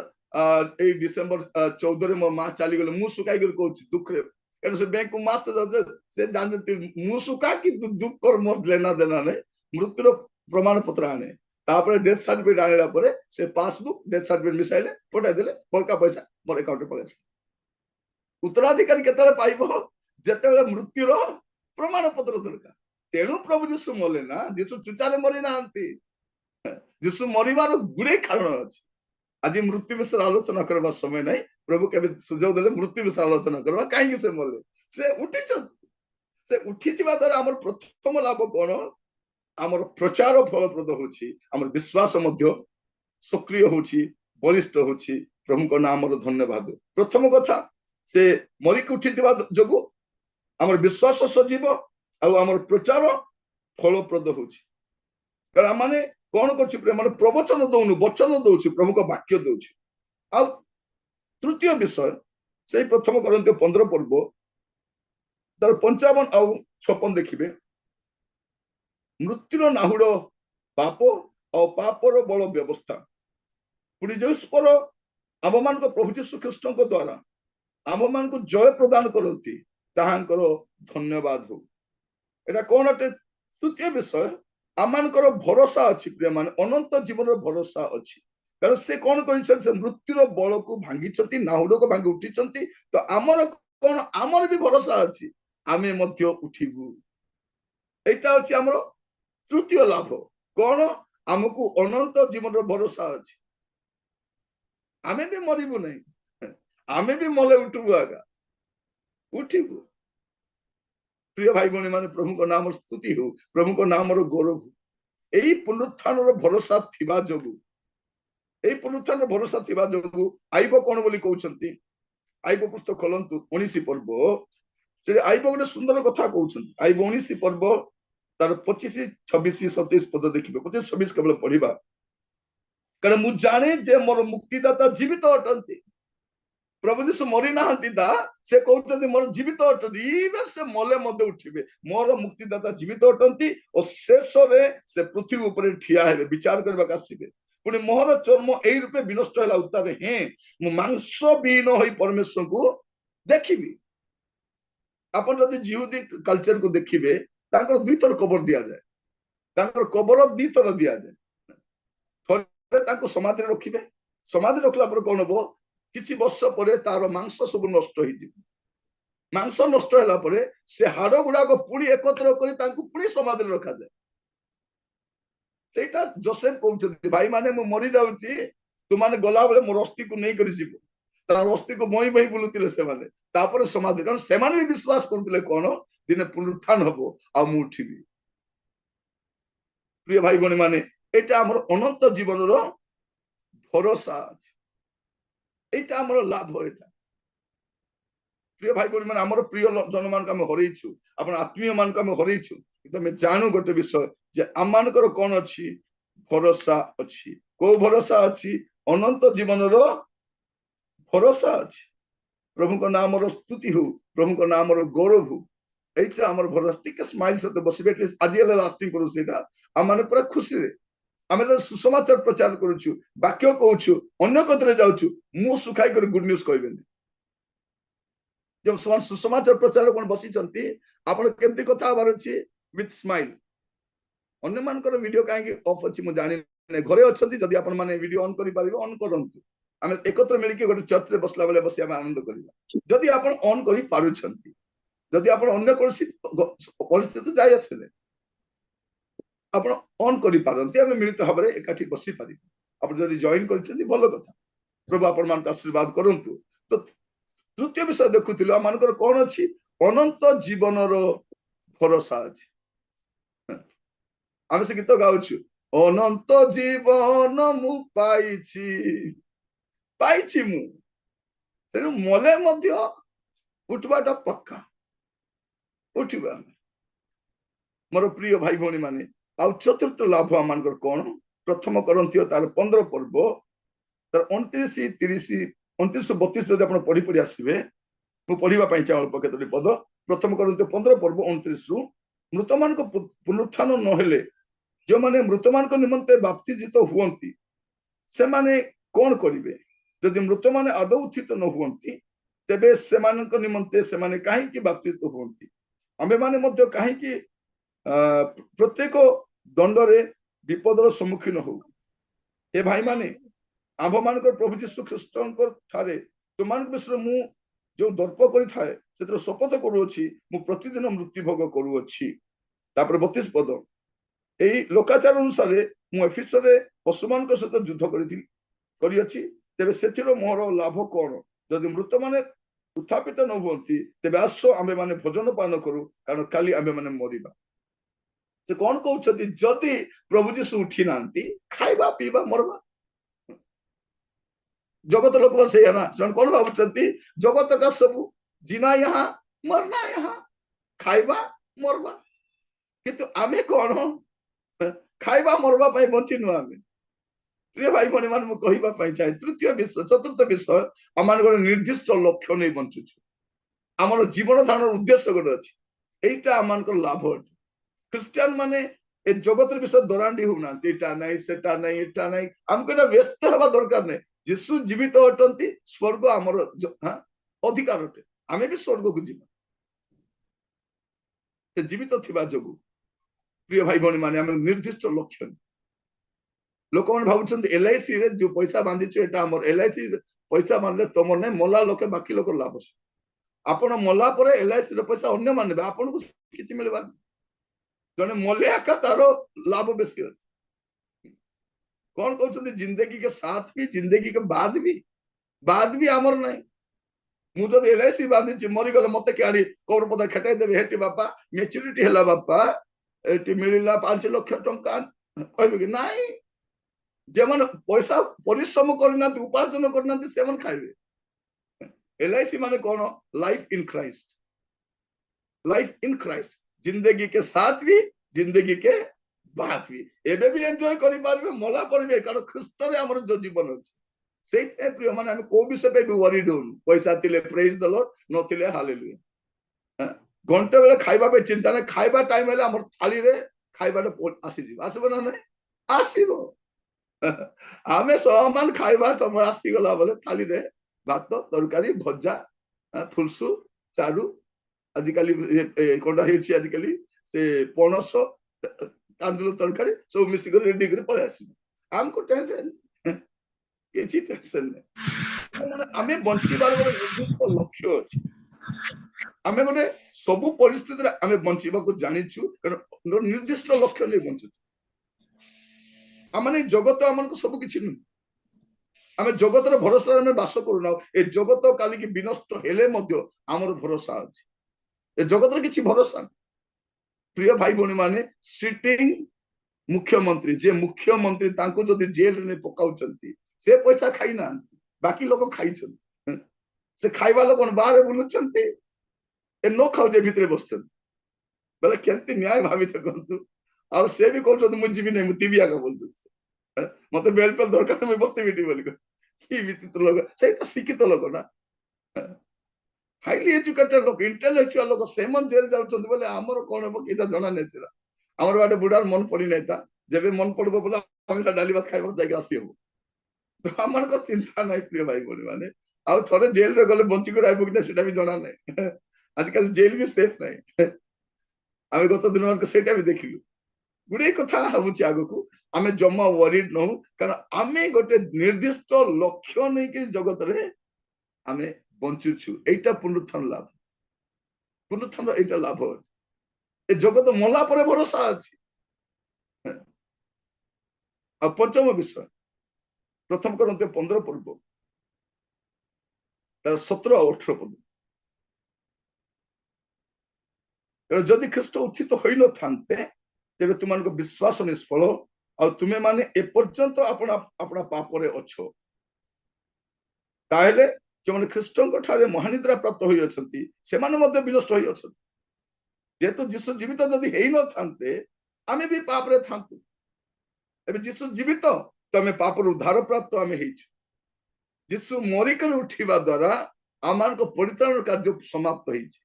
ए डिसेंबर 14 रे मो मां चली गले मु सुकाई कर कहूची दुख रे एने से बैंक को मास्टर से जानते मु सुका कि दुख कर मोर लेना देना ने मृत्युर प्रमाण पत्र आने तापर डेथ सर्टिफिकेट आनेला परे से पासबुक डेथ सर्टिफिकेट मिसाइले पठाई देले बड़का पैसा मोर अकाउंट रे पगस उत्तराधिकारी केतले पाइबो जेतेले मृत्युर प्रमाण पत्र दरकार तेणु प्रभु जीसु मले ना जीसु चुचारे मरि नांती जीसु मरिबार गुडे कारण अछि आज मृत्यु विषय आलोचना करबा समय नहीं प्रभु केबे सुजोग देले मृत्यु विषय आलोचना करबा काहे कि से मले से उठिछन से उठिथिबा द्वारा हमर प्रथम लाभ कोन हमर प्रचार फलप्रद होछि हमर विश्वास मध्य सक्रिय होछि बलिष्ठ होछि प्रभु को नाम रो धन्यवाद प्रथम कथा से मरिक उठिथिबा जोगु हमर विश्वास सजीव आ हमर प्रचार फलप्रद होछि कारण माने कौन कर माने प्रवचन दौनु वचन दौछु प्रभु को वाक्य दौछु आ तृतीय विषय से प्रथम करन्ते 15 पर्व तार 55 आ 56 देखिबे मृत्युर नाहुड़ पाप और पापर बल व्यवस्था पुणी जो पर आम मान प्रभु जीशु कृष्ण द्वारा आम मान को जय प्रदान करती ताहांकर धन्यवाद हो एटा कौन अटे तृतीय विषय आमानकर भरोसा अच्छी प्रिय मान अनंत जीवन भरोसा अच्छी कारण से कौन कर मृत्युर बल को भांगी नाहुड़ को भांगी उठी तो आमर कौन आमर भी भरोसा अच्छी आमे मध्य उठिबू एटा अछि हमर तृतीय लाभ कौन आमको अनंत जीवन भरोसा अच्छी आमे भी मरिबू नहीं आमे भी मले उठबू आगा उठिबू प्रिय भाई भौणी माने प्रभु को नाम स्तुति हो प्रभु को नाम गौरव हो एई पुनरुत्थान भरोसा थिबा जोगु एई पुनरुत्थान भरोसा थिबा जोगु आइबो कोन बोली कहउछंती आइबो पुस्तक खोलंतु 19 पर्व से आइबो गोटे सुंदर कथा कहउछंती आइबो 19 पर्व तार 25 26 27 पद देखिबे 25 26 केवल पढ़िबा कारण मु जाने जे मोर मुक्तिदाता जीवित अटंती प्रभु जीशु मरी नाहंती दा से कहउछंती मोर जीवित अटंती इबे से मले मदे उठिबे मोर मुक्तिदाता जीवित अटंती और शेष रे से पृथ्वी ऊपर ठिया हेबे विचार करबा कासिबे पुणी मोहर चर्म एई रूपे विनष्ट होला उतारे हे मु मांस बीन होई परमेश्वर को देखिबी अपन जदि जिहुदी कल्चर को देखिबे तांकर दुई थर कबर दिया जाए तांकर कबर दुई थर दिया जाए थरे तांको समाधि रखिबे समाधि रखला पर कोन हो किछि वर्ष परे तार मांस सब नष्ट होई जिवो ମାଂସ ନଷ୍ଟ ହେଲା ପରେ ସେ ହାଡ ଗୁଡାକ ପୁଣି ଏକତ୍ର କରି ତାଙ୍କୁ ପୁଣି ସମାଧିରେ ରଖାଯାଏ। ସେଇଟା ଯୋସେଫ କହୁଛନ୍ତି, ଭାଇ ମାନେ ମୁଁ ମରି ଯାଉଛି, ତୁମାନେ ଗଲାବେଳେ ମୋର ଅସ୍ଥିକୁ ନେଇକରି ଯିବ। ତାର ଅସ୍ଥିକୁ ମଇ ମଇ ବୁଲୁଥିଲେ ସେମାନେ, ତାପରେ ସମାଧି, କାରଣ ସେମାନେ ବି ବିଶ୍ୱାସ କରୁଥିଲେ କଣ, ଦିନେ ପୁନରୁତ୍ଥାନ ହବ ଆଉ ମୁଁ ଉଠିବି। ପ୍ରିୟ ଭାଇ ଭଉଣୀ ମାନେ, ଏଇଟା ଆମର ଅନନ୍ତ ଜୀବନର ଭରସା ଅଛି, এইটা ଆମର ଲାଭ। ଏଇଟା ପ୍ରିୟ ଭାଇ ଭଉଣୀ ମାନେ, ଆମର ପ୍ରିୟ ଜନ ମାନଙ୍କୁ ଆମେ ହରେଇଛୁ, ଆପଣ ଆତ୍ମୀୟ ମାନଙ୍କୁ ଆମେ ହରେଇଛୁ, କିନ୍ତୁ ଆମେ ଜାଣୁ ଗୋଟେ ବିଷୟ ଯେ ଆମମାନଙ୍କର କଣ ଅଛି, ଭରସା ଅଛି। କୋଉ ଭରସା ଅଛି? ଅନନ୍ତ ଜୀବନର ଭରସା ଅଛି। ପ୍ରଭୁଙ୍କ ନାମର ସ୍ତୁତି ହଉ, ପ୍ରଭୁଙ୍କ ନାମର ଗୌରବ ହଉ। এইটা আমার ভরসা। ଟିକେ ସ୍ମାଇଲ ସହିତ ବସିବେ, ଆଜି ହେଲେ ଲାଷ୍ଟିଂ କରୁ। ସେଇଟା ଆମମାନେ ପୁରା ଖୁସିରେ ଆମେ ତ ସୁସମାଚାର ପ୍ରଚାର କରୁଛୁ, ବାକ୍ୟ କହୁଛୁ, ଅନ୍ୟ କଥାରେ ଯାଉଛୁ, ମୁଁ ସୁଖାଇ କରି ଗୁଡ ନ୍ୟୁଜ କହିବେନି। ଯୋଉ ସୁସମାଚାର ପ୍ରଚାର କଣ ବସିଛନ୍ତି, ଆପଣ କେମିତି କଥା ହବାର ଅଛି? With smile. ଅନ୍ୟମାନଙ୍କର ଭିଡିଓ କାହିଁକି ଅଫ୍ ଅଛି ମୁଁ ଜାଣିନି। ଘରେ ଅଛନ୍ତି, ଯଦି ଆପଣ ମାନେ ଭିଡିଓ ଅନ୍ କରିପାରିବେ ଅନ୍ କରନ୍ତୁ। ଆମେ ଏକତ୍ର ମିଳିକି ଗୋଟେ ଚର୍ଚ୍ଚରେ ବସିଲା ବେଳେ ବସି ଆମେ ଆନନ୍ଦ କରିବା। ଯଦି ଆପଣ ଅନ୍ କରି ପାରୁଛନ୍ତି, ଯଦି ଆପଣ ଅନ୍ୟ କୌଣସି ପରିସ୍ଥିତି ଯାଇ ଆସିଲେ ଆପଣ ଅନ୍ କରିପାରନ୍ତି, ଆମେ ମିଳିତ ଭାବରେ ଏକାଠି ବସିପାରିବୁ। ଆପଣ ଯଦି ଜଏନ କରିଛନ୍ତି ଭଲ କଥା, ପ୍ରଭୁ ଆପଣମାନଙ୍କୁ ଆଶୀର୍ବାଦ କରନ୍ତୁ। ତ ତୃତୀୟ ବିଷୟ ଦେଖୁଥିଲୁ, ଆମମାନଙ୍କର କଣ ଅଛି? ଅନନ୍ତ ଜୀବନର ଭରସା ଅଛି। ଆମେ ସେ ଗୀତ ଗାଉଛୁ, ଅନନ୍ତ ଜୀବନ ମୁଁ ପାଇଛି, ପାଇଛି ମୁଁ, ତେଣୁ ମଲେ ମଧ୍ୟ ଉଠିବାଟା ପକ୍କା, ଉଠିବା। ମୋର ପ୍ରିୟ ଭାଇ ଭଉଣୀ ମାନେ, ଆଉ ଚତୁର୍ଥ ଲାଭ ଆମମାନଙ୍କର କଣ? ପ୍ରଥମ କରନ୍ଥୀୟ ତାର 15 ପର୍ବ ତାର 29, 30, 29, 32 ଯଦି ଆପଣ ପଢି ପଢି ଆସିବେ, ମୁଁ ପଢିବା ପାଇଁ ଚାହେଁ ଅଳ୍ପ କେତୋଟି ପଦ। ପ୍ରଥମ କରନ୍ଥୀୟ 15 ପର୍ବ 29 ରୁ, ମୃତମାନଙ୍କ ପୁନରୁତ୍ଥାନ ନହେଲେ ଯେଉଁମାନେ ମୃତମାନଙ୍କ ନିମନ୍ତେ ବାପ୍ତିଜିତ ହୁଅନ୍ତି ସେମାନେ କଣ କରିବେ? ଯଦି ମୃତମାନେ ଆଦୌ ଉତ୍ଥିତ ନ ହୁଅନ୍ତି, ତେବେ ସେମାନଙ୍କ ନିମନ୍ତେ ସେମାନେ କାହିଁକି ବାପ୍ତିଜିତ ହୁଅନ୍ତି? ଆମେମାନେ ମଧ୍ୟ କାହିଁକି ପ୍ରତ୍ୟେକ ଦଣ୍ଡରେ ବିପଦର ସମ୍ମୁଖୀନ ହଉ? ଏ ଭାଇ ମାନେ, ଆମ୍ଭମାନଙ୍କର ପ୍ରଭୁ ଯୀଶୁ ଖ୍ରୀଷ୍ଟଙ୍କ ଠାରେ ତୁମମାନଙ୍କ ବିଷୟରେ ମୁଁ ଯୋଉ ଦର୍ପ କରିଥାଏ, ସେଥିରେ ଶପଥ କରୁଅଛି, ମୁଁ ପ୍ରତିଦିନ ମୃତ୍ୟୁଭୋଗ କରୁଅଛି। ତାପରେ 32 ପଦ, ଏଇ ଲୋକାଚାର ଅନୁସାରେ ମୁଁ ଏଫିସରେ ପଶୁମାନଙ୍କ ସହିତ ଯୁଦ୍ଧ କରିଅଛି, ତେବେ ସେଥିର ମୋର ଲାଭ କଣ? ଯଦି ମୃତମାନେ ଉତ୍ଥାପିତ ନ ହୁଅନ୍ତି, ତେବେ ଆସ ଆମେମାନେ ଭୋଜନ ପାନ କରୁ, କାରଣ କାଲି ଆମେମାନେ ମରିବା। ସେ କଣ କହୁଛନ୍ତି? ଯଦି ପ୍ରଭୁ ଯୀଶୁ ଉଠି ନାହାନ୍ତି, ଖାଇବା ପିଇବା ମରବା। ଜଗତ ଲୋକମାନେ ସେଇଆ ନା, ସେମାନେ କଣ ଭାବୁଛନ୍ତି? ଜଗତ କା ସବୁ ଜିନା यहाँ ମରନା यहाँ, ଖାଇବା ମରବା। କିନ୍ତୁ ଆମେ କଣ? ଖାଇବା ମରବା ପାଇଁ ବଞ୍ଚିନୁ ଆମେ। ପ୍ରିୟ ଭାଇ ଭଉଣୀ ମାନେ, ମୁଁ କହିବା ପାଇଁ ଚାହେଁ, ତୃତୀୟ ବିଷୟ, ଚତୁର୍ଥ ବିଷୟ, ଆମମାନେ ଗୋଟେ ନିର୍ଦ୍ଦିଷ୍ଟ ଲକ୍ଷ୍ୟ ନେଇ ବଞ୍ଚୁଛୁ। ଆମର ଜୀବନ ଧାରଣର ଉଦ୍ଦେଶ୍ୟ ଗୋଟେ ଅଛି, এইটা ଆମମାନଙ୍କର ଲାଭ ଅଟେ। ଖ୍ରୀଷ୍ଟିଆନ ମାନେ ଏ ଜଗତର ବିଷୟ ଦରାଣ୍ଡି ହଉନାହାନ୍ତି, ଏଟା ନାହିଁ ସେଟା ନାହିଁ ଏଟା ନାହିଁ। ଆମକୁ ଏଟା ବ୍ୟସ୍ତ ହେବା ଦରକାର ନାହିଁ। ଯୀଶୁ ଜୀବିତ ଅଟନ୍ତି, ସ୍ୱର୍ଗ ଆମର ଅଧିକାର ଅଟେ, ଆମେ ବି ସ୍ୱର୍ଗକୁ ଯିବା ସେ ଜୀବିତ ଥିବା ଯୋଗୁଁ। ପ୍ରିୟ ଭାଇ ଭଉଣୀ ମାନେ, ଆମେ ନିର୍ଦ୍ଦିଷ୍ଟ ଲକ୍ଷ୍ୟ। ଲୋକମାନେ ଭାବୁଛନ୍ତି LIC ରେ ଯୋଉ ପଇସା ବାନ୍ଧିଛୁ ଏଟା ଆମର। LIC ପଇସା ବାନ୍ଧିଲେ ତମର ନାହିଁ, ମଲା ଲୋକେ ବାକି ଲୋକ ଲାଭ। ଆପଣ ମଲା ପରେ LIC ର ପଇସା ଅନ୍ୟମାନେ ନେବେ, ଆପଣଙ୍କୁ କିଛି ମିଳିବନି। ଜଣେ ମଲେ ଏକା ତାର ଲାଭ ବେଶୀ ଅଛି। କଣ କହୁଛନ୍ତି? ଜିନ୍ଦଗି के साथ भी जिंदगी के बाद भी ଆମର ନାହିଁ। ମୁଁ ଯଦି LIC ବାନ୍ଧିଛି, ମରିଗଲେ ମତେ କିଆଣି କବର ପଦା ଖେଟାଇ ଦେବେ? ହେଠି ବାପା ମ୍ୟାଚୁରିଟି ହେଲା, ବାପା ଏଠି ମିଳିଲା 5 ଲକ୍ଷ ଟଙ୍କା, କହିବେ କି? ନାଇଁ, যেମାନେ ପଇସା ପରିଶ୍ରମ କରିନାହାନ୍ତି, ଉପାର୍ଜନ କରିନାହାନ୍ତି, ସେମାନେ ଖାଇବେ। LIC ମାନେ କଣ? ଲାଇଫ ଇନ୍ ଖ୍ରାଇଷ୍ଟ, ଲାଇଫ ଇନ୍ ଖ୍ରାଇଷ୍ଟ, जिंदगी के साथ भी जिंदगी के बाद भी। ଏବେ ବି ଏନ୍ଜୟ କରିପାରିବେ, ମଲା ପରେ ବି, କାରଣ ଖ୍ରୀଷ୍ଟରେ ଆମର ଯୋଉ ଜୀବନ ଅଛି। ସେଇଥିପାଇଁ ପ୍ରିୟ ମାନେ, ଆମେ କୋଉ ବିଷୟ ପାଇଁ ବି ୱରିଡ ହଉନୁ। ପଇସା ଥିଲେ ପ୍ରେଜ ଦ ଲର୍ଡ, ନଥିଲେ ହାଲେଲୁୟା। ଘଣ୍ଟେ ବେଳେ ଖାଇବା ପାଇଁ ଚିନ୍ତା ନାହିଁ, ଖାଇବା ଟାଇମ ହେଲେ ଆମର ଥାଳିରେ ଖାଇବାଟା ଆସିଯିବ। ଆସିବ ନା ନାହିଁ? ଆସିବ। ଆମେ ସମାନ ଖାଇବା ଆସିଗଲା ବେଳେ ଥାଳିରେ ଭାତ, ତରକାରୀ, ଭଜା, ଫୁଲସୁ, ଚାରୁ, ଆଜିକାଲି କଣଟା ହେଉଛି, ଆଜିକାଲି ସେ ପଣସ କାନ୍ଦୁଲ ତରକାରୀ ସବୁ ମିଶିକରି ରେଡି କରି ପଳେଇ ଆସିବ। ଆମକୁ ଟେନସନ କିଛି ଟେନସନ ନାହିଁ। ଆମେ ବଞ୍ଚିବାର ଗୋଟେ ନିର୍ଦ୍ଦିଷ୍ଟ ଲକ୍ଷ୍ୟ ଅଛି। आमे गोटे सबु परिस्थिति आमे बंचिबाकू जानिछु कारण निर्दिष्ट लक्ष्य नहीं बंचु आमे जगत आमको सब किछि नु आमे जगतर भरोसा आमे बास करूना ए जगत काली की विनष्ट हेले मध्य आमर भरोसा अछि ए जगतर किछि भरोसा प्रिय भाई भौणी माने सिटिंग मुख्यमंत्री जे मुख्यमंत्री तांको जदि जेल ने पकाउचंती से पैसा खाई ना बाकी लोग खाई से खाइबा लोग बाहर बुलुचंती ए नो खाऊ जे भितरे बसचंती बोले केंती न्याय भावित करतु और से भी कहउचंती मु जीवी नै मु तिबिया का बोलचंती मते बेल पे दरकार मैं बसते बिटी बोली की विचित्र लोग सेटा शिक्षित लोग ना हाईली एजुकेटेड लोग इंटेलेक्चुअल लोग सेमन जेल जाउचंती बोले हमर कोन हो किटा जणा नै छिरा हमर बाटे बुढ़ार मन पड़ी नै ता जेबे मन पड़बो बोला हमरा डाली भात खाइबो जाके आसी हो तो हमर को चिंता नै प्रिय भाई बोली माने आ थरे जेल रे गले बंची कर आइबो कि सेटा भी जणा नै आजकल जेल भी सेफ नै आमे गत दिन मान सेटा भी देखिलु गुडे कथा हबुची आगो को आमे जम्मा वरीड न कारण आमे गोटे निर्दिष्ट लक्ष्य नै कि जगत रे आमे बंचुछु एटा पुनरुत्थान लाभ पुनरुत्थान एटा लाभ ए जगत मला परे भरोसा अछि आ पंचम विषय प्रथम करन्ते 15 पर्व तार 17 और 18 पद जदि ख्रीष्ट उत्थित होई न थांते तेरे तुमनको विश्वास निष्फल और तुमे माने ए पर्यंत अपना अपना पाप रे अछो ताहेले जो माने ख्रीष्टଙ୍କ ठारे महानिद्रा प्राप्त होई अछंती से माने मध्ये विनष्ट होई अछंती जेतु यीशु जीवित जदि हेई न थांते आमे भी पाप रे थांतु एबे यीशु जीवित तमे पाप रो उद्धार प्राप्त आमे हेइछु यीशु मरि कर उठिबा द्वारा आमानको परित्राण कार्य समाप्त हेइछि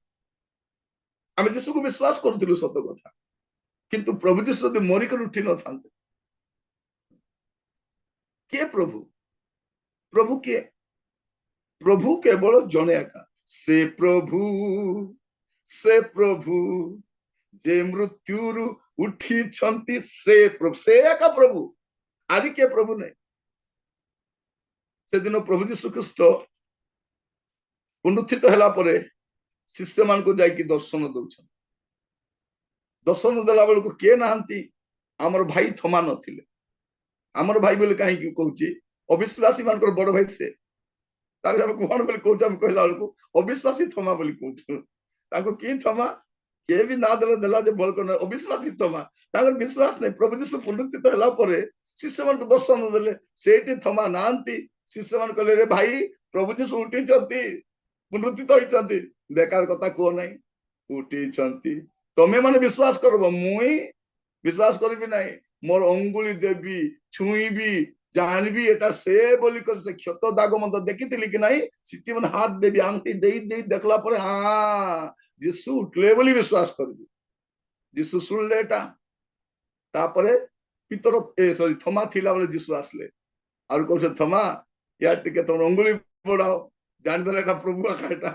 आमे यीशु को विश्वास करथिलु सत कथा किंतु प्रभु यीशु जदि मरि कर उठी न थांते के प्रभु प्रभु के प्रभु केवल जने एका से प्रभु जे मृत्यु उठी छंती से एका प्रभु आदि के प्रभु नहीं से दिन प्रभु जीशु ख्रीष्ट पुनरुत्थित होला परे शिष्य मान को जाई दर्शन दउछन दर्शन देला बेल को के नाहंती हमर भाई थमा नथिले हमर भाई बोले काहे की कहूची अविश्वासी मानकर बड़ भाई से ताके हम कोन बोले कहूच हम कहला बेल को अविश्वासी थमा बोली कहूच ताको की थमा के भी ना देला जे बोल को अविश्वासी थमा ताकर विश्वास नहीं प्रभु जीशु पुनरुत्थित होला परे शिष्य मान को दर्शन देले सेठी थमा नाहंती शिष्य मान कहले रे भाई प्रभु जीशु उठी छथि पुनरुत्थित होइछथि बेकार कथा को नहीं उठी छथि तमे माने विश्वास करबो मुई विश्वास करबी नहीं मोर अंगुली देवी छुईबी जानबी एटा से बोली कर से क्षत दाग मत देखिथिली कि नहीं सिटी मन हाथ देवी आंटी देई देई देखला पर हां यीशु उठले बोली विश्वास करबी यीशु सुनले एटा तापरे पितर ए सॉरी थमा थिला बोले यीशु आसले और कहसे थमा या टिके तुम अंगुली बढ़ाओ जान देला एटा प्रभु आकाटा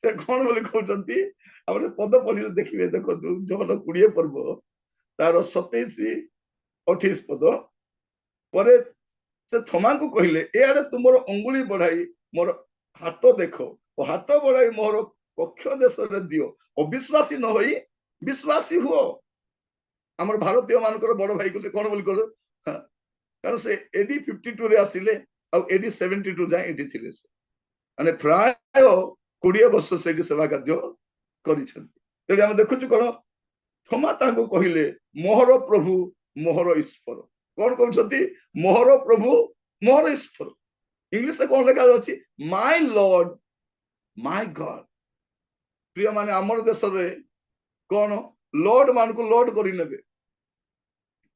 से कोन बोली कहउचंती आपण पद पढिले देखिबे देखो जहन 20 पर्व तार 27-28 पद परे से थमा को कहले ए आडे तुमरो अंगुली बढ़ाई मोर हाथ देखो ओ हाथ बढ़ाई मोर पक्ष देश रे दियो अविश्वासी न होई विश्वासी हुओ हमर भारतीय मानकर बड़ भाई को से कोन बोली करो कारण से एडी 52 रे आसिले आ एडी 72 जाय एडी थिले से माने प्राय 20 वर्ष से सेवा कार्य करिसंती तेरे हम देखुछु कोन थमा ताको कहिले मोहर प्रभु मोहर ईश्वर कौन कहते मोहर प्रभु मोहर ईश्वर इंग्लिश से कौन लिखा अच्छी माय लॉर्ड माय गॉड प्रिय माने आमर देश रे कौन लॉर्ड मान को लॉर्ड करी नेबे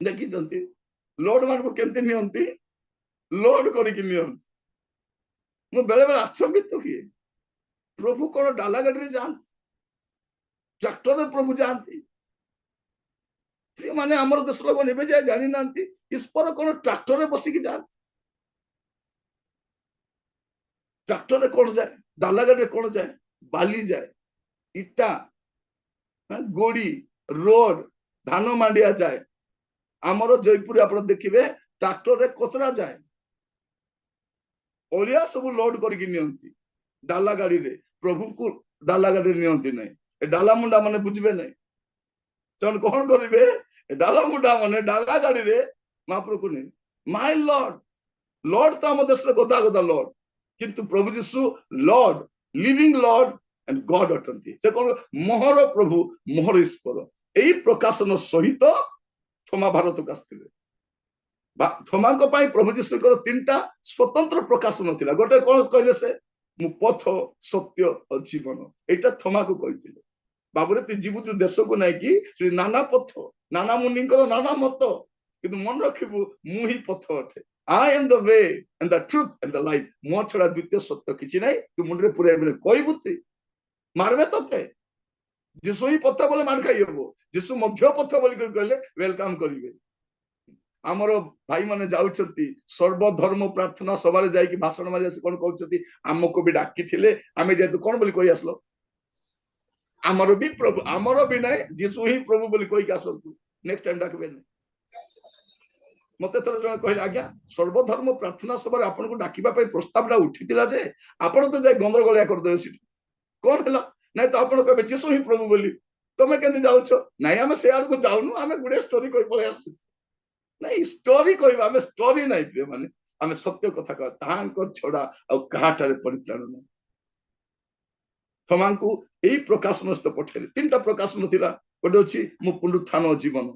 देखी लॉर्ड मान को केंती नियंती लॉर्ड करी कि नियंती मो बेले बेले आचंबित हुए प्रभु कौन डाला गाड़ी रे जानती ट्रैक्टर रे प्रभु जानती प्रिय माने आमर देश लोग नेबे जाय जानि नांती ईश्वर कौन ट्रैक्टर रे बसी कि जान ट्रैक्टर रे कौन जाए डाला गाड़ी रे कौन जाए बाली जाए इटा गोड़ी रोड धान मांडिया जाए आमर जयपुर आप देखिए ट्रैक्टर रे कचरा जाए ओलिया सब लोड करके नियंती डाला गाड़ी रे प्रभु को डाला गाड़ी नियंती नहीं ए डाला मुंडा माने बुझबे नहीं ସେମାନେ କଣ କରିବେ ଡାଲା ମୁଣ୍ଡା ମାନେ ଡାଲା ଗାଡିରେ ମହାପ୍ରଭୁକୁ ନେଇ ମାଇ ଲର୍ଡ ଲର୍ଡ ତ ଆମ ଦେଶରେ ଗଦା ଗଦା ଲର୍ଡ କିନ୍ତୁ ପ୍ରଭୁ ଯୀଶୁ ଲର୍ଡ ଲିଭିଂ ଲର୍ଡ ଆଣ୍ଡ ଗଡ ଅଟନ୍ତି ସେ କଣ ମୋହର ପ୍ରଭୁ ମୋହର ଈଶ୍ୱର ଏଇ ପ୍ରକାଶନ ସହିତ ଥୋମା ଭାରତକୁ ଆସିଥିଲେ ଥୋମାଙ୍କ ପାଇଁ ପ୍ରଭୁ ଯୀଶୁଙ୍କର ତିନିଟା ସ୍ୱତନ୍ତ୍ର ପ୍ରକାଶନ ଥିଲା ଗୋଟେ କଣ କହିଲେ ସେ ମୁଁ ପଥ ସତ୍ୟ ଓ ଜୀବନ ଏଇଟା ଥୋମାକୁ କହିଥିଲେ ବାବୁରେ ତୁ ଯିବୁ ତୁ ଦେଶକୁ ନାଇକି ସେଠି ନାନା ପଥ ନାନା ମୁନିଙ୍କର ନାନା ମତ କିନ୍ତୁ ମନେ ରଖିବୁ ମୁଁ ହିଁ ପଥ ଅଟେ I am the way and the truth and the life ମୋ ଛଡା ଦ୍ୱିତୀୟ ସତ୍ୟ କିଛି ନାହିଁ ତୁ ମୁଣ୍ଡରେ ପୁରେଇବୁ କହିବୁ ତୁ ମାରବେ ତତେ ଯୀଶୁ ହିଁ ପଥ ବୋଲେ ମାର ଖାଇହବ ଯୀଶୁ ମଧ୍ୟ ପଥ ବୋଲି କହିଲେ ୱେଲକମ କରିବେ ଆମର ଭାଇ ମାନେ ଯାଉଛନ୍ତି ସର୍ବଧର୍ମ ପ୍ରାର୍ଥନା ସଭାରେ ଯାଇକି ଭାଷଣ ମାରି ଆସି କଣ କହୁଛନ୍ତି ଆମକୁ ବି ଡାକିଥିଲେ ଆମେ ଯେହେତୁ କଣ ବୋଲି କହି ଆସିଲ ଆମର ବି ପ୍ରଭୁ ଆମର ବି ନାହିଁ ଯୀଶୁ ହିଁ ପ୍ରଭୁ ବୋଲି କହିକି ଆସନ୍ତୁ ନେକ୍ସଟ ଟାଇମ ଡାକିବେନି ମତେ ଥରେ ଜଣେ କହିଲେ ଆଜ୍ଞା ସର୍ବଧର୍ମ ପ୍ରାର୍ଥନା ସଭାରେ ଆପଣଙ୍କୁ ଡାକିବା ପାଇଁ ପ୍ରସ୍ତାବଟା ଉଠିଥିଲା ଯେ ଆପଣ ତ ଯାଇ ଗନ୍ଦରଗଳିଆ କରିଦେବେ ସେଠି କଣ ହେଲା ନାଇଁ ତ ଆପଣ କହିବେ ଯୀଶୁ ହିଁ ପ୍ରଭୁ ବୋଲି ତମେ କେମିତି ଯାଉଛ ନାଇଁ ଆମେ ସେ ଆଡକୁ ଯାଉନୁ ଆମେ ଗୁଡେ ଷ୍ଟୋରି କହି ପଳେଇ ଆସୁଛୁ ନାଇଁ ଷ୍ଟୋରି କହିବା ଆମେ ଷ୍ଟୋରି ନାଇଁ ପ୍ରିୟ ମାନେ ଆମେ ସତ୍ୟ କଥା କହିବା ତାହାଙ୍କ ଛଡା ଆଉ କାହାଠାରେ ପରିତ୍ରାଣ ନାହିଁ ଥୋମାଙ୍କୁ ଏଇ ପ୍ରକାଶନ ସହିତ ପଠେଇଲେ ତିନିଟା ପ୍ରକାଶନ ଥିଲା ଗୋଟେ ଅଛି ମୁଁ ପୁନରୁତ୍ଥାନ ଜୀବନ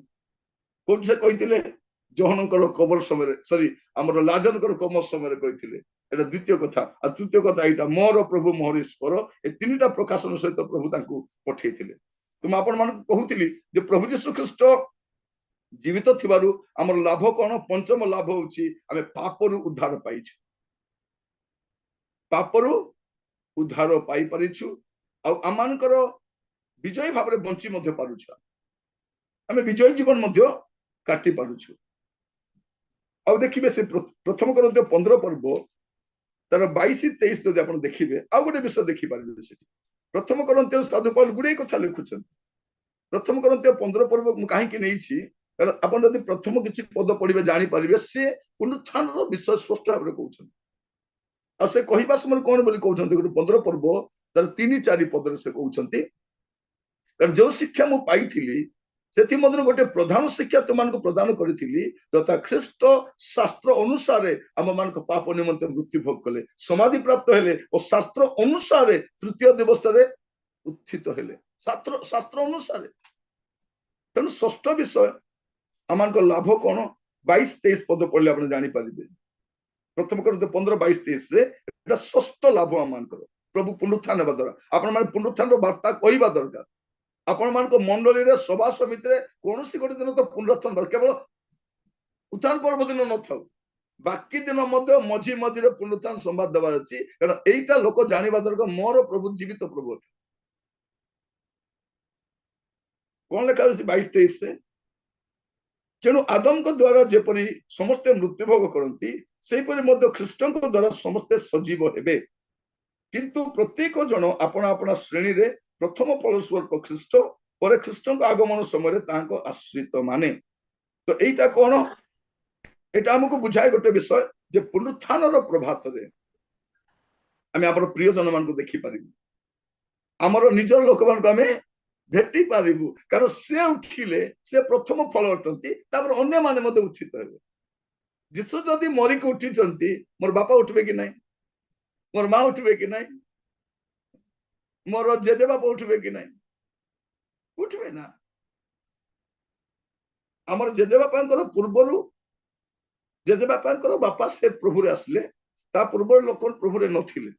କୋଉଠି ସେ କହିଥିଲେ ଜହନଙ୍କର କବର ସମୟରେ ସରି ଆମର ଲାଜରଙ୍କର କବର ସମୟରେ କହିଥିଲେ ଏଟା ଦ୍ୱିତୀୟ କଥା ଆଉ ତୃତୀୟ କଥା ଏଇଟା ମୋର ପ୍ରଭୁ ମୋର ଈଶ୍ୱର ଏ ତିନିଟା ପ୍ରକାଶନ ସହିତ ପ୍ରଭୁ ତାଙ୍କୁ ପଠେଇଥିଲେ ତ ମୁଁ ଆପଣ ମାନଙ୍କୁ କହୁଥିଲି ଯେ ପ୍ରଭୁ ଯୀଶୁ ଖ୍ରୀଷ୍ଟ ଜୀବିତ ଥିବାରୁ ଆମର ଲାଭ କଣ ପଞ୍ଚମ ଲାଭ ହଉଛି ଆମେ ପାପରୁ ଉଦ୍ଧାର ପାଇଛୁ ପାପରୁ ଉଦ୍ଧାର ପାଇପାରିଛୁ ଆଉ ଆମମାନଙ୍କର ବିଜୟୀ ଭାବରେ ବଞ୍ଚି ମଧ୍ୟ ପାରୁଛୁ ଆମେ ବିଜୟୀ ଜୀବନ ମଧ୍ୟ କାଟି ପାରୁଛୁ ଆଉ ଦେଖିବେ ସେ ପ୍ରଥମ କରନ୍ତିୟ 15 ପର୍ବ ତାର 22-23 ଯଦି ଆପଣ ଦେଖିବେ ଆଉ ଗୋଟେ ବିଷୟ ଦେଖିପାରିବେ ସେଠି ପ୍ରଥମ କରନ୍ତିୟ ସାଧୁ ପୌଲ ଗୁଡେ କଥା ଲେଖୁଛନ୍ତି ପ୍ରଥମ କରନ୍ତିୟ 15 ପର୍ବ ମୁଁ କାହିଁକି ନେଇଛି କାରଣ ଆପଣ ଯଦି ପ୍ରଥମ କିଛି ପଦ ପଢିବେ ଜାଣିପାରିବେ ସେ ପୁନରୁତ୍ଥାନର ବିଷୟ ସ୍ପଷ୍ଟ ଭାବରେ କହୁଛନ୍ତି ଆଉ ସେ କହିବା ସମୟରେ କଣ ବୋଲି କହୁଛନ୍ତି ଗୋଟେ 15 ପର୍ବ ତାର 3-4 ପଦରେ ସେ କହୁଛନ୍ତି କାରଣ ଯୋଉ ଶିକ୍ଷା ମୁଁ ପାଇଥିଲି ସେଥିମଧ୍ୟରୁ ଗୋଟେ ପ୍ରଧାନ ଶିକ୍ଷା ତୁମମାନଙ୍କୁ ପ୍ରଦାନ କରିଥିଲି ତଥା ଖ୍ରୀଷ୍ଟ ଶାସ୍ତ୍ର ଅନୁସାରେ ଆମମାନଙ୍କ ପାପ ନିମନ୍ତେ ମୃତ୍ୟୁ ଭୋଗ କଲେ ସମାଧି ପ୍ରାପ୍ତ ହେଲେ ଓ ଶାସ୍ତ୍ର ଅନୁସାରେ ତୃତୀୟ ଦିବସରେ ଉତ୍ଥିତ ହେଲେ ଶାସ୍ତ୍ର ଅନୁସାରେ ତେଣୁ ଷଷ୍ଠ ବିଷୟ ଆମମାନଙ୍କ ଲାଭ କଣ 22-23 ପଦ ପଢିଲେ ଆପଣ ଜାଣିପାରିବେ ପ୍ରଥମ କରନ୍ତିୟ 15-22-23 ରେ ଏଟା ଷଷ୍ଠ ଲାଭ ଆମମାନଙ୍କର ପ୍ରଭୁ ପୁନରୁତ୍ଥାନ ହେବା ଦ୍ୱାରା ଆପଣ ମାନେ ପୁନରୁତ୍ଥାନର ବାର୍ତ୍ତା କହିବା ଦରକାର ଆପଣ ମାନଙ୍କ ମଣ୍ଡଳୀରେ ସଭା ସମିତିରେ କୌଣସି ଗୋଟେ ଦିନ ତ ପୁନରୁତ୍ଥାନ କେବଳ ଉତ୍ଥାନ ପର୍ବ ଦିନ ନଥାଉ ବାକି ଦିନ ମଧ୍ୟ ମଝି ମଝିରେ ପୁନରୁତ୍ଥାନ ସମ୍ବାଦ ଦେବାର ଅଛି କାରଣ ଏଇଟା ଲୋକ ଜାଣିବା ଦରକାର ମୋର ପ୍ରଭୁ ଜୀବିତ ପ୍ରଭୁ ଅଟେ କଣ ଲେଖା ଅଛି 22-23 ରେ ତେଣୁ ଆଦମଙ୍କ ଦ୍ୱାରା ଯେପରି ସମସ୍ତେ ମୃତ୍ୟୁଭୋଗ କରନ୍ତି ସେହିପରି ମଧ୍ୟ ଖ୍ରୀଷ୍ଟଙ୍କ ଦ୍ୱାରା ସମସ୍ତେ ସଜୀବ ହେବେ କିନ୍ତୁ ପ୍ରତ୍ୟେକ ଜଣ ଆପଣା ଆପଣା ଶ୍ରେଣୀରେ ପ୍ରଥମ ଫଳ ସ୍ୱରୂପ ଖ୍ରୀଷ୍ଟ ପରେ ଖ୍ରୀଷ୍ଟଙ୍କ ଆଗମନ ସମୟରେ ତାଙ୍କ ଆଶ୍ରିତ ମାନେ ତ ଏଇଟା କଣ ଏଇଟା ଆମକୁ ବୁଝାଏ ଗୋଟେ ବିଷୟ ଯେ ପୁନରୁତ୍ଥାନର ପ୍ରଭାତରେ ଆମେ ଆମର ପ୍ରିୟଜନ ମାନଙ୍କୁ ଦେଖିପାରିବୁ ଆମର ନିଜର ଲୋକମାନଙ୍କୁ ଆମେ ଭେଟି ପାରିବୁ କାରଣ ସେ ଉଠିଲେ ସେ ପ୍ରଥମ ଫଳ ଅଟନ୍ତି ତାପରେ ଅନ୍ୟମାନେ ମଧ୍ୟ ଉଠିତ ହେବେ ଯୀଶୁ ଯଦି ମରିକି ଉଠିଛନ୍ତି ମୋର ବାପା ଉଠିବେ କି ନାହିଁ ମୋର ମା ଉଠିବେ କି ନାହିଁ ମୋର ଜେଜେ ବାପା ଉଠିବେ କି ନାହିଁ ଉଠିବେ ନା ଆମର ଜେଜେ ବାପାଙ୍କର ପୂର୍ବରୁ ଜେଜେ ବାପାଙ୍କର ବାପା ସେ ପ୍ରଭୁରେ ଆସିଲେ ତା ପୂର୍ବରୁ ଲୋକ ପ୍ରଭୁରେ ନଥିଲେ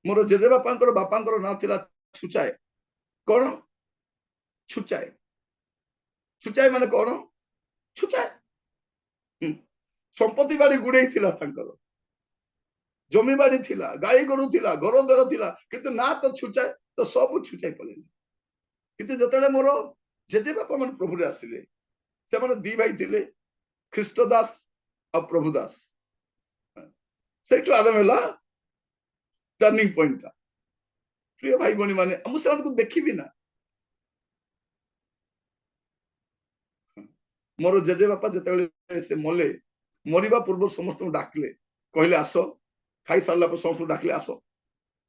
ମୋର ଜେଜେ ବାପାଙ୍କର ବାପାଙ୍କର ନାଁ ଥିଲା ଛୁଚାଏ କଣ ଛୁଚାଏ ଛୁଚାଏ ମାନେ କଣ ଛୁଚାଏ ସମ୍ପତ୍ତି ବାଡି ଗୁଡେଇ ଥିଲା ତାଙ୍କର ଜମି ବାଡି ଥିଲା ଗାଈ ଗୋରୁ ଥିଲା ଘର ଦ୍ୱାର ଥିଲା କିନ୍ତୁ ନା ତ ଛୁଚାଏ ତ ସବୁ ଛୁଚାଇ ପଳେଇଲେ କିନ୍ତୁ ଯେତେବେଳେ ମୋର ଜେଜେ ବାପା ମାନେ ପ୍ରଭୁରେ ଆସିଲେ ସେମାନେ ଦି ଭାଇ ଥିଲେ ଖ୍ରୀଷ୍ଟ ଦାସ ଆଉ ପ୍ରଭୁ ଦାସ ସେଇଠୁ ଆରମ୍ଭ ହେଲା ଟର୍ଣ୍ଣିଂ ପଏଣ୍ଟ ପ୍ରିୟ ଭାଇ ଭଉଣୀ ମାନେ ମୁଁ ସେମାନଙ୍କୁ ଦେଖିବି ନା ମୋର ଜେଜେ ବାପା ଯେତେବେଳେ ସେ ମଲେ ମରିବା ପୂର୍ବରୁ ସମସ୍ତଙ୍କୁ ଡାକିଲେ କହିଲେ ଆସ ଖାଇ ସାରିଲା ପରେ ସମସ୍ତଙ୍କୁ ଡାକିଲେ ଆସ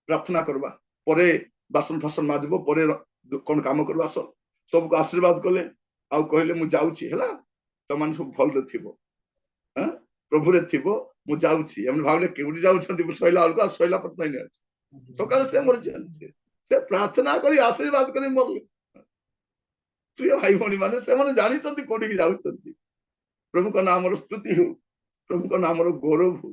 प्रार्थना करवा परे बासन फासन माजब परे कौन काम करवा सबको आशीर्वाद कले आउ कहले मु जाउछि हला तमान सब भल रे थिबो हां प्रभु रे थिबो मु जाउछि हम भाबले केउडी जाउछंती सैला अलका सैला पत नै सकाल से मर से प्रार्थना करी आशीर्वाद करी मरले प्रिय भाई भणी माने से माने जानि चंती कोडी की जाउछंती प्रभु का नाम रो स्तुति हो प्रभु का नाम रो गौरव हो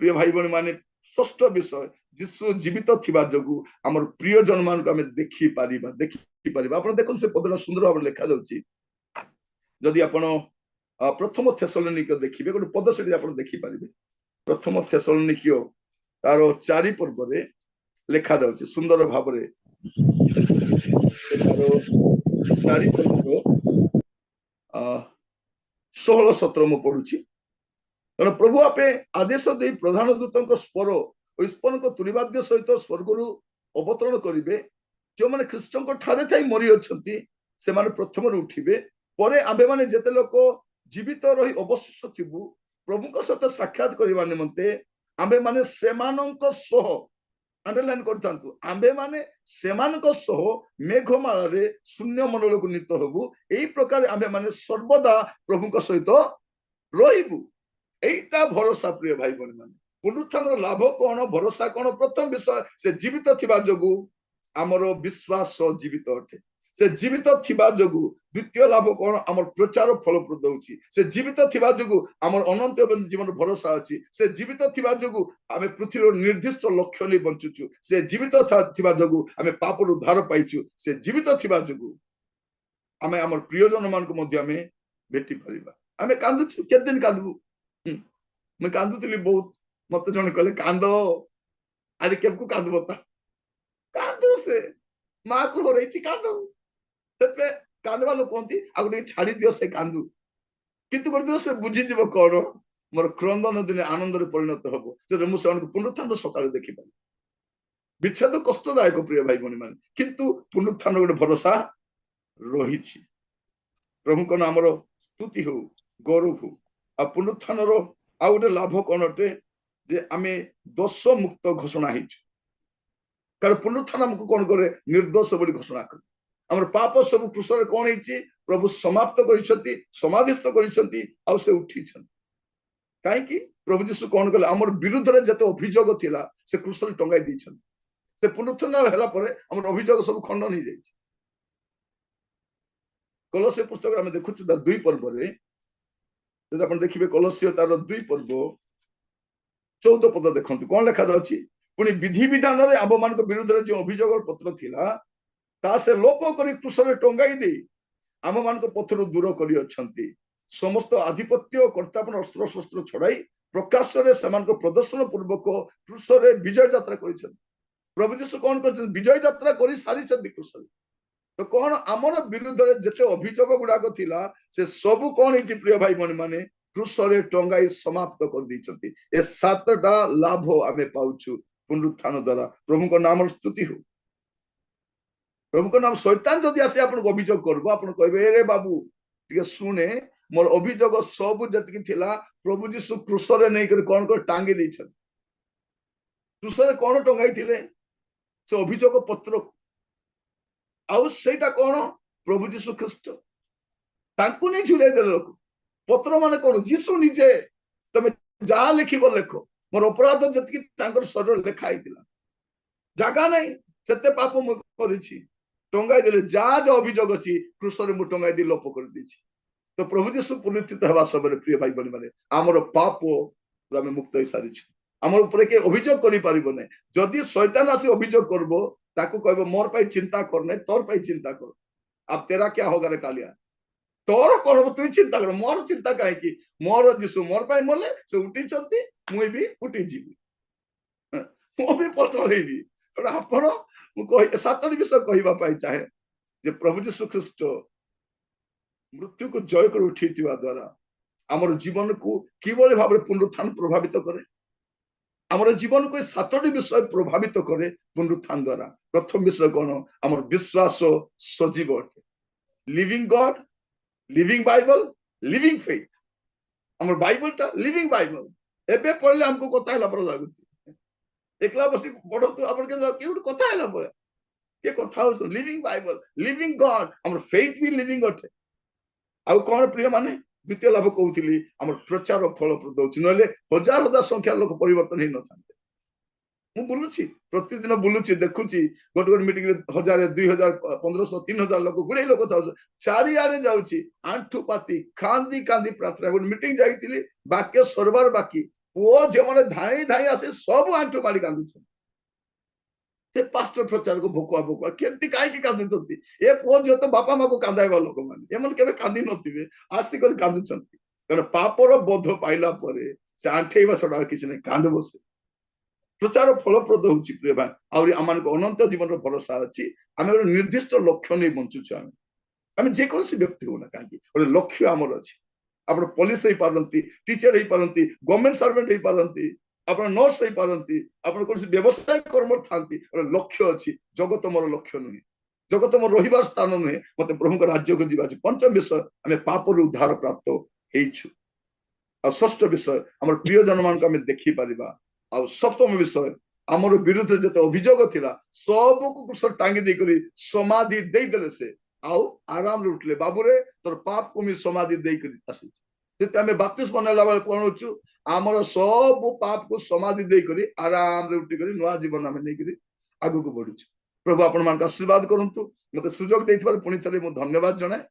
प्रिय भाई भणी माने षष्ठ विषय जिसु जीवित थिबा जगु हमर प्रिय जन मान को हमें देखि परिबा आपण देखन से पदना सुंदर भाव लिखा जाउची जदि आपण प्रथम थेसलोनिक देखिबे गोटे पद सेठी आपण देखि परिबे प्रथम थेसलोनिक तार 4 पर्व रे लिखा जाउची सुंदर भाव रे तार 4 पर्व 16-17 मु पढुची कारण प्रभु आपे आदेश दे प्रधान दूतक स्वर और स्पन को तुरीवाद्य सहित स्वर्ग अवतरण करेंगे जो मैंने ख्रीष्ट ठारे थी मरी अच्छा से माने प्रथम उठिबे परे आबे माने जेते लोक जीवित रही अवशिष्ट थिबु प्रभु सहित साक्षात करबा निमंते आबे माने सेमानक सह अंडरलाइन करथांतु आबे माने सेमानक सह मेघमाला रे शून्य मंडल को नीत होबु एई प्रकार आबे माने सर्वदा प्रभु सहित रहिबु एटा भरोसा प्रिय भाई बहन माने पुनरुत्थान लाभ कौन भरोसा कौन प्रथम विषय से जीवित थिबा जगु आमर विश्वास जीवित अटे से जीवित थिबा जगु द्वितीय लाभ कौन आमर प्रचार फलप्रद होछि से जीवित थिबा जगु आमर अनंत जीवन भरोसा अछि से जीवित थिबा जगु आमे पृथ्वीर निर्दिष्ट लक्ष्य नै बंचुछु से जीवित थिबा जगु आमे पापर उद्धार पाइछु से जीवित थिबा जगु आमे आमर प्रियजन मान को मध्य आमे भेटी परिबा आमे कांदुछु के दिन कांदबु मैं कांदुतली बहुत मत जन कहले कांद अरे केबकु कांद बता कांदो से मां को हो रही कांदो तबे कांदवा लोक कोंती आगु छाड़ी दियो से कांदू किंतु कर दियो से बुझी जीव कोन मोर क्रंदन दिन आनंद रे परिणत हबो जे मु सन पुनरुत्थान सकाळे देखि पाई विच्छेद कष्टदायक प्रिय भाई बहन माने किंतु पुनरुत्थान गोटे भरोसा रही प्रभु को नाम स्तुति हो गौरव हो आ पुनरुत्थान रो आ गोटे लाभ कौन अटे जे आमे दोष मुक्त घोषणा हिचु कारण पुनरुत्थान हमको कौन करे निर्दोष बोली घोषणा करे हमर पाप सब क्रूस रे कौन हिची प्रभु समाप्त करिसंती समाधिस्थ करिसंती आ से उठिसंती काहे कि प्रभु यीशु कौन कले हमर विरुद्ध रे जते अभियोग थिला से क्रूस रे टंगाई दिछंती से पुनरुत्थान हला परे हमर अभियोग सब खंडन ही जाई कलोसे पुस्तक में देखु 2 पर्व रे जब अपन देखिबे कलोसियो तार 2 पर्व 14 पद देखंतु कोन लिखा अछि पुनी विधि विधान रे आबो मान को विरुद्ध रे जो अभियोग पत्र थिला ता से लोप करी क्रूस रे टंगाई दे आम मान को पथर दूर करी अछंती समस्त आधिपत्य और कर्तापन अस्त्र शस्त्र छड़ाई प्रकाश रे समान को प्रदर्शन पूर्वक क्रूस रे विजय यात्रा करिसंती प्रभु यीशु कोन करछन विजय यात्रा करी सारी छंती क्रूस रे तो कौन आमर विरुद्ध रे जते अभियोग गुड़ाक थिला से सब कौन हिची प्रिय भाई मन माने क्रूस रे टंगाई समाप्त कर दी ए 7टा लाभ आमे पाउछु पुनरुत्थान द्वारा प्रभु को नाम स्तुति हो प्रभु को नाम शैतान जदि आसे आपन को अभियोग करबो आपन कहबे रे बाबू टिके सुने मोर अभियोग सब जति थिला प्रभु यीशु क्रूस रे नै कर कोन को टांगी दैछन क्रूस रे कोन टंगाई थिले से अभियोग पत्र आउ सेटा कोन प्रभु यीशु ख्रीष्ट तांकु नै झुले देल लोक पत्र माने कोन यीशु निजे तमे जा लिखिबो लेखो मोर अपराध जति तांकर शरीर लेखा आइतिला जागा नै सेते पाप म करिछि टंगाई देले जा जो अभियोग अछि क्रूस रे मु टंगाई दि लोप कर दिछि तो प्रभु यीशु पुनरुत्थित हवा सबरे प्रिय भाई बहन माने हमर पाप हम मुक्त होई सारिछि हमर ऊपर के अभियोग करि परिबो नै जदि शैतान आसी अभियोग करबो ताकू कहबो मोर पाई चिंता कर नै तोर पाई चिंता कर अब तेरा क्या होगा रे कालिया तोर कोन तू चिंता कर मोर चिंता काहे कि मोर यीशु मोर पाई मले से उठी छथि मुई भी उठी जीवी मो भी पटल हेबी तो आपण मु कहि 7टी विषय कहिबा पाई चाहे जे प्रभु यीशु ख्रीष्ट मृत्यु को जय कर उठितिवा द्वारा हमर जीवन को किबोले भाबरे पुनरुत्थान प्रभावित करे हमर जीवन को 7टी विषय प्रभावित करे पुनरुत्थान द्वारा प्रथम विषय कौन हमर विश्वास सजीव अटे living God living Bible living faith हमर बाइबल ता लिविंग बाइबल एबे पढ़ले हमको कथा हला पर लागुछि एकला बसी पढ़तु अपन के गोटे कथा हैला परे के कथा हो लिविंग बाइबल लिविंग गॉड हमर फेथ भी लिविंग अटे आउ कौन प्रिय माने द्वितीय लाभ कहूली आम प्रचार फलप्रद होची नले हजार हजार संख्या लोक परिवर्तन ही न थांते मु बुलुची प्रतिदिन बुलुची देखुची गोटे गोटे मीटिंग रे 1000 2000 1500 3000 लोक गुडे लोक था चारियारे जाउची आंठू पाती कांदी कांदी प्रार्थना गोटे मीटिंग जाईतिली वाक्य सरबार बाकी वो जे माने धाई धाई आसे सब आंठू मारी कांदुछन से पास्टर प्रचार को भोकुआ भोकुआ केंती काई की कांदुछंती ए पुओ जो तो बापा मां को कांदाइबा लोक माने एमन केबे कांदी नथिबे आसी कर कांदुछंती कारण पापर बोध पाइला परे से आंठेइबा छडा किछ नै कांद बसे प्रचार फलप्रद होची प्रिय भाई आउरी आमान को अनंत जीवन रो भरोसा अछि आमे एक निर्दिष्ट लक्ष्य नै बंचुछु आमे जे कोनसी व्यक्ति होना काकी एक लक्ष्य आमर अछि आपण पुलिस हे पारंती टीचर हे पारंती गवर्नमेंट सर्वेंट हे पारंती आपण नर्स हे पारंती आपण कोनसी व्यवसाय कर्म थांती एक लक्ष्य अछि जगत मोर लक्ष्य नुहे जगत मोर रहिबार स्थान नुहे मते प्रभु को राज्य को जीवा पंचम विषय आमे पाप रु उद्धार प्राप्त हेइछु आ षष्ठ विषय हमर प्रिय जन मान को आमे देखि परिबा आ सप्तम विषय आमर विरुद्ध जते अभियोग थिला सब को कुछ टांगी दे करी समाधि दे देले से आउ आराम रे उठले बाबूरे तोर पाप को मी समाधि दे करी आसी जते हमें बपतिस्मा नेला बेले कोनछु आमर सब पाप को समाधि दे करी आराम रे उठी करी नवा जीवन हमें नै करी आगु को बढ़ुछु प्रभु आपण मान का आशीर्वाद करंतु मते सुजोग देथिबार पुनी थले मु धन्यवाद जणाए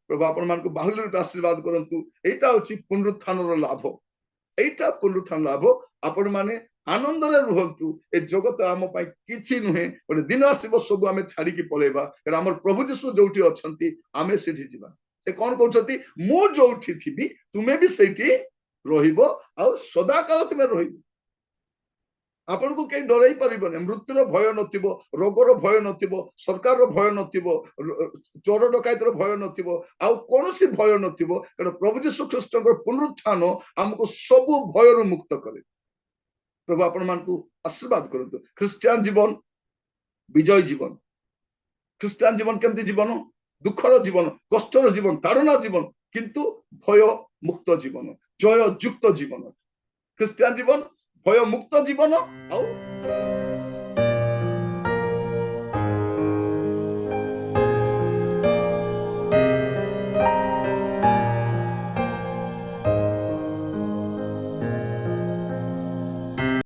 प्रभु आपण मान को बाहुल्य रूप आशीर्वाद करंतु एटा होची पुनरुत्थान रो लाभ एटा पुनरुत्थान लाभ आपण माने आनंद रे रहंतु ए जगत आम पई किछि नुहे ओने दिन आसीबो सब आमे छाडी की पळेबा कारण हमर प्रभु यीशु जोठी अछंती आमे सेठी जिबा से कोन कहउछंती मु जोठी थिबी तुमे भी सेठी रहिबो आ सदा काल तुमे रहिबो आपण को के डराई परिबने मृत्युर भय नथिबो रोगर भय नथिबो सरकार रो भय नथिबो चोर डकायत रो भय नथिबो आ कोनोसी भय नथिबो कारण प्रभु यीशु ख्रीष्ट को पुनरुत्थान हमको सब भय रो मुक्त करे प्रभु आपण मान को आशीर्वाद करंतु क्रिश्चियन जीवन विजय जीवन क्रिश्चियन जीवन केमती जीवन दुखर जीवन कष्टर जीवन ताड़ना जीवन किंतु भय मुक्त जीवन जय युक्त जीवन क्रिश्चियन जीवन भय मुक्त जीवन आउ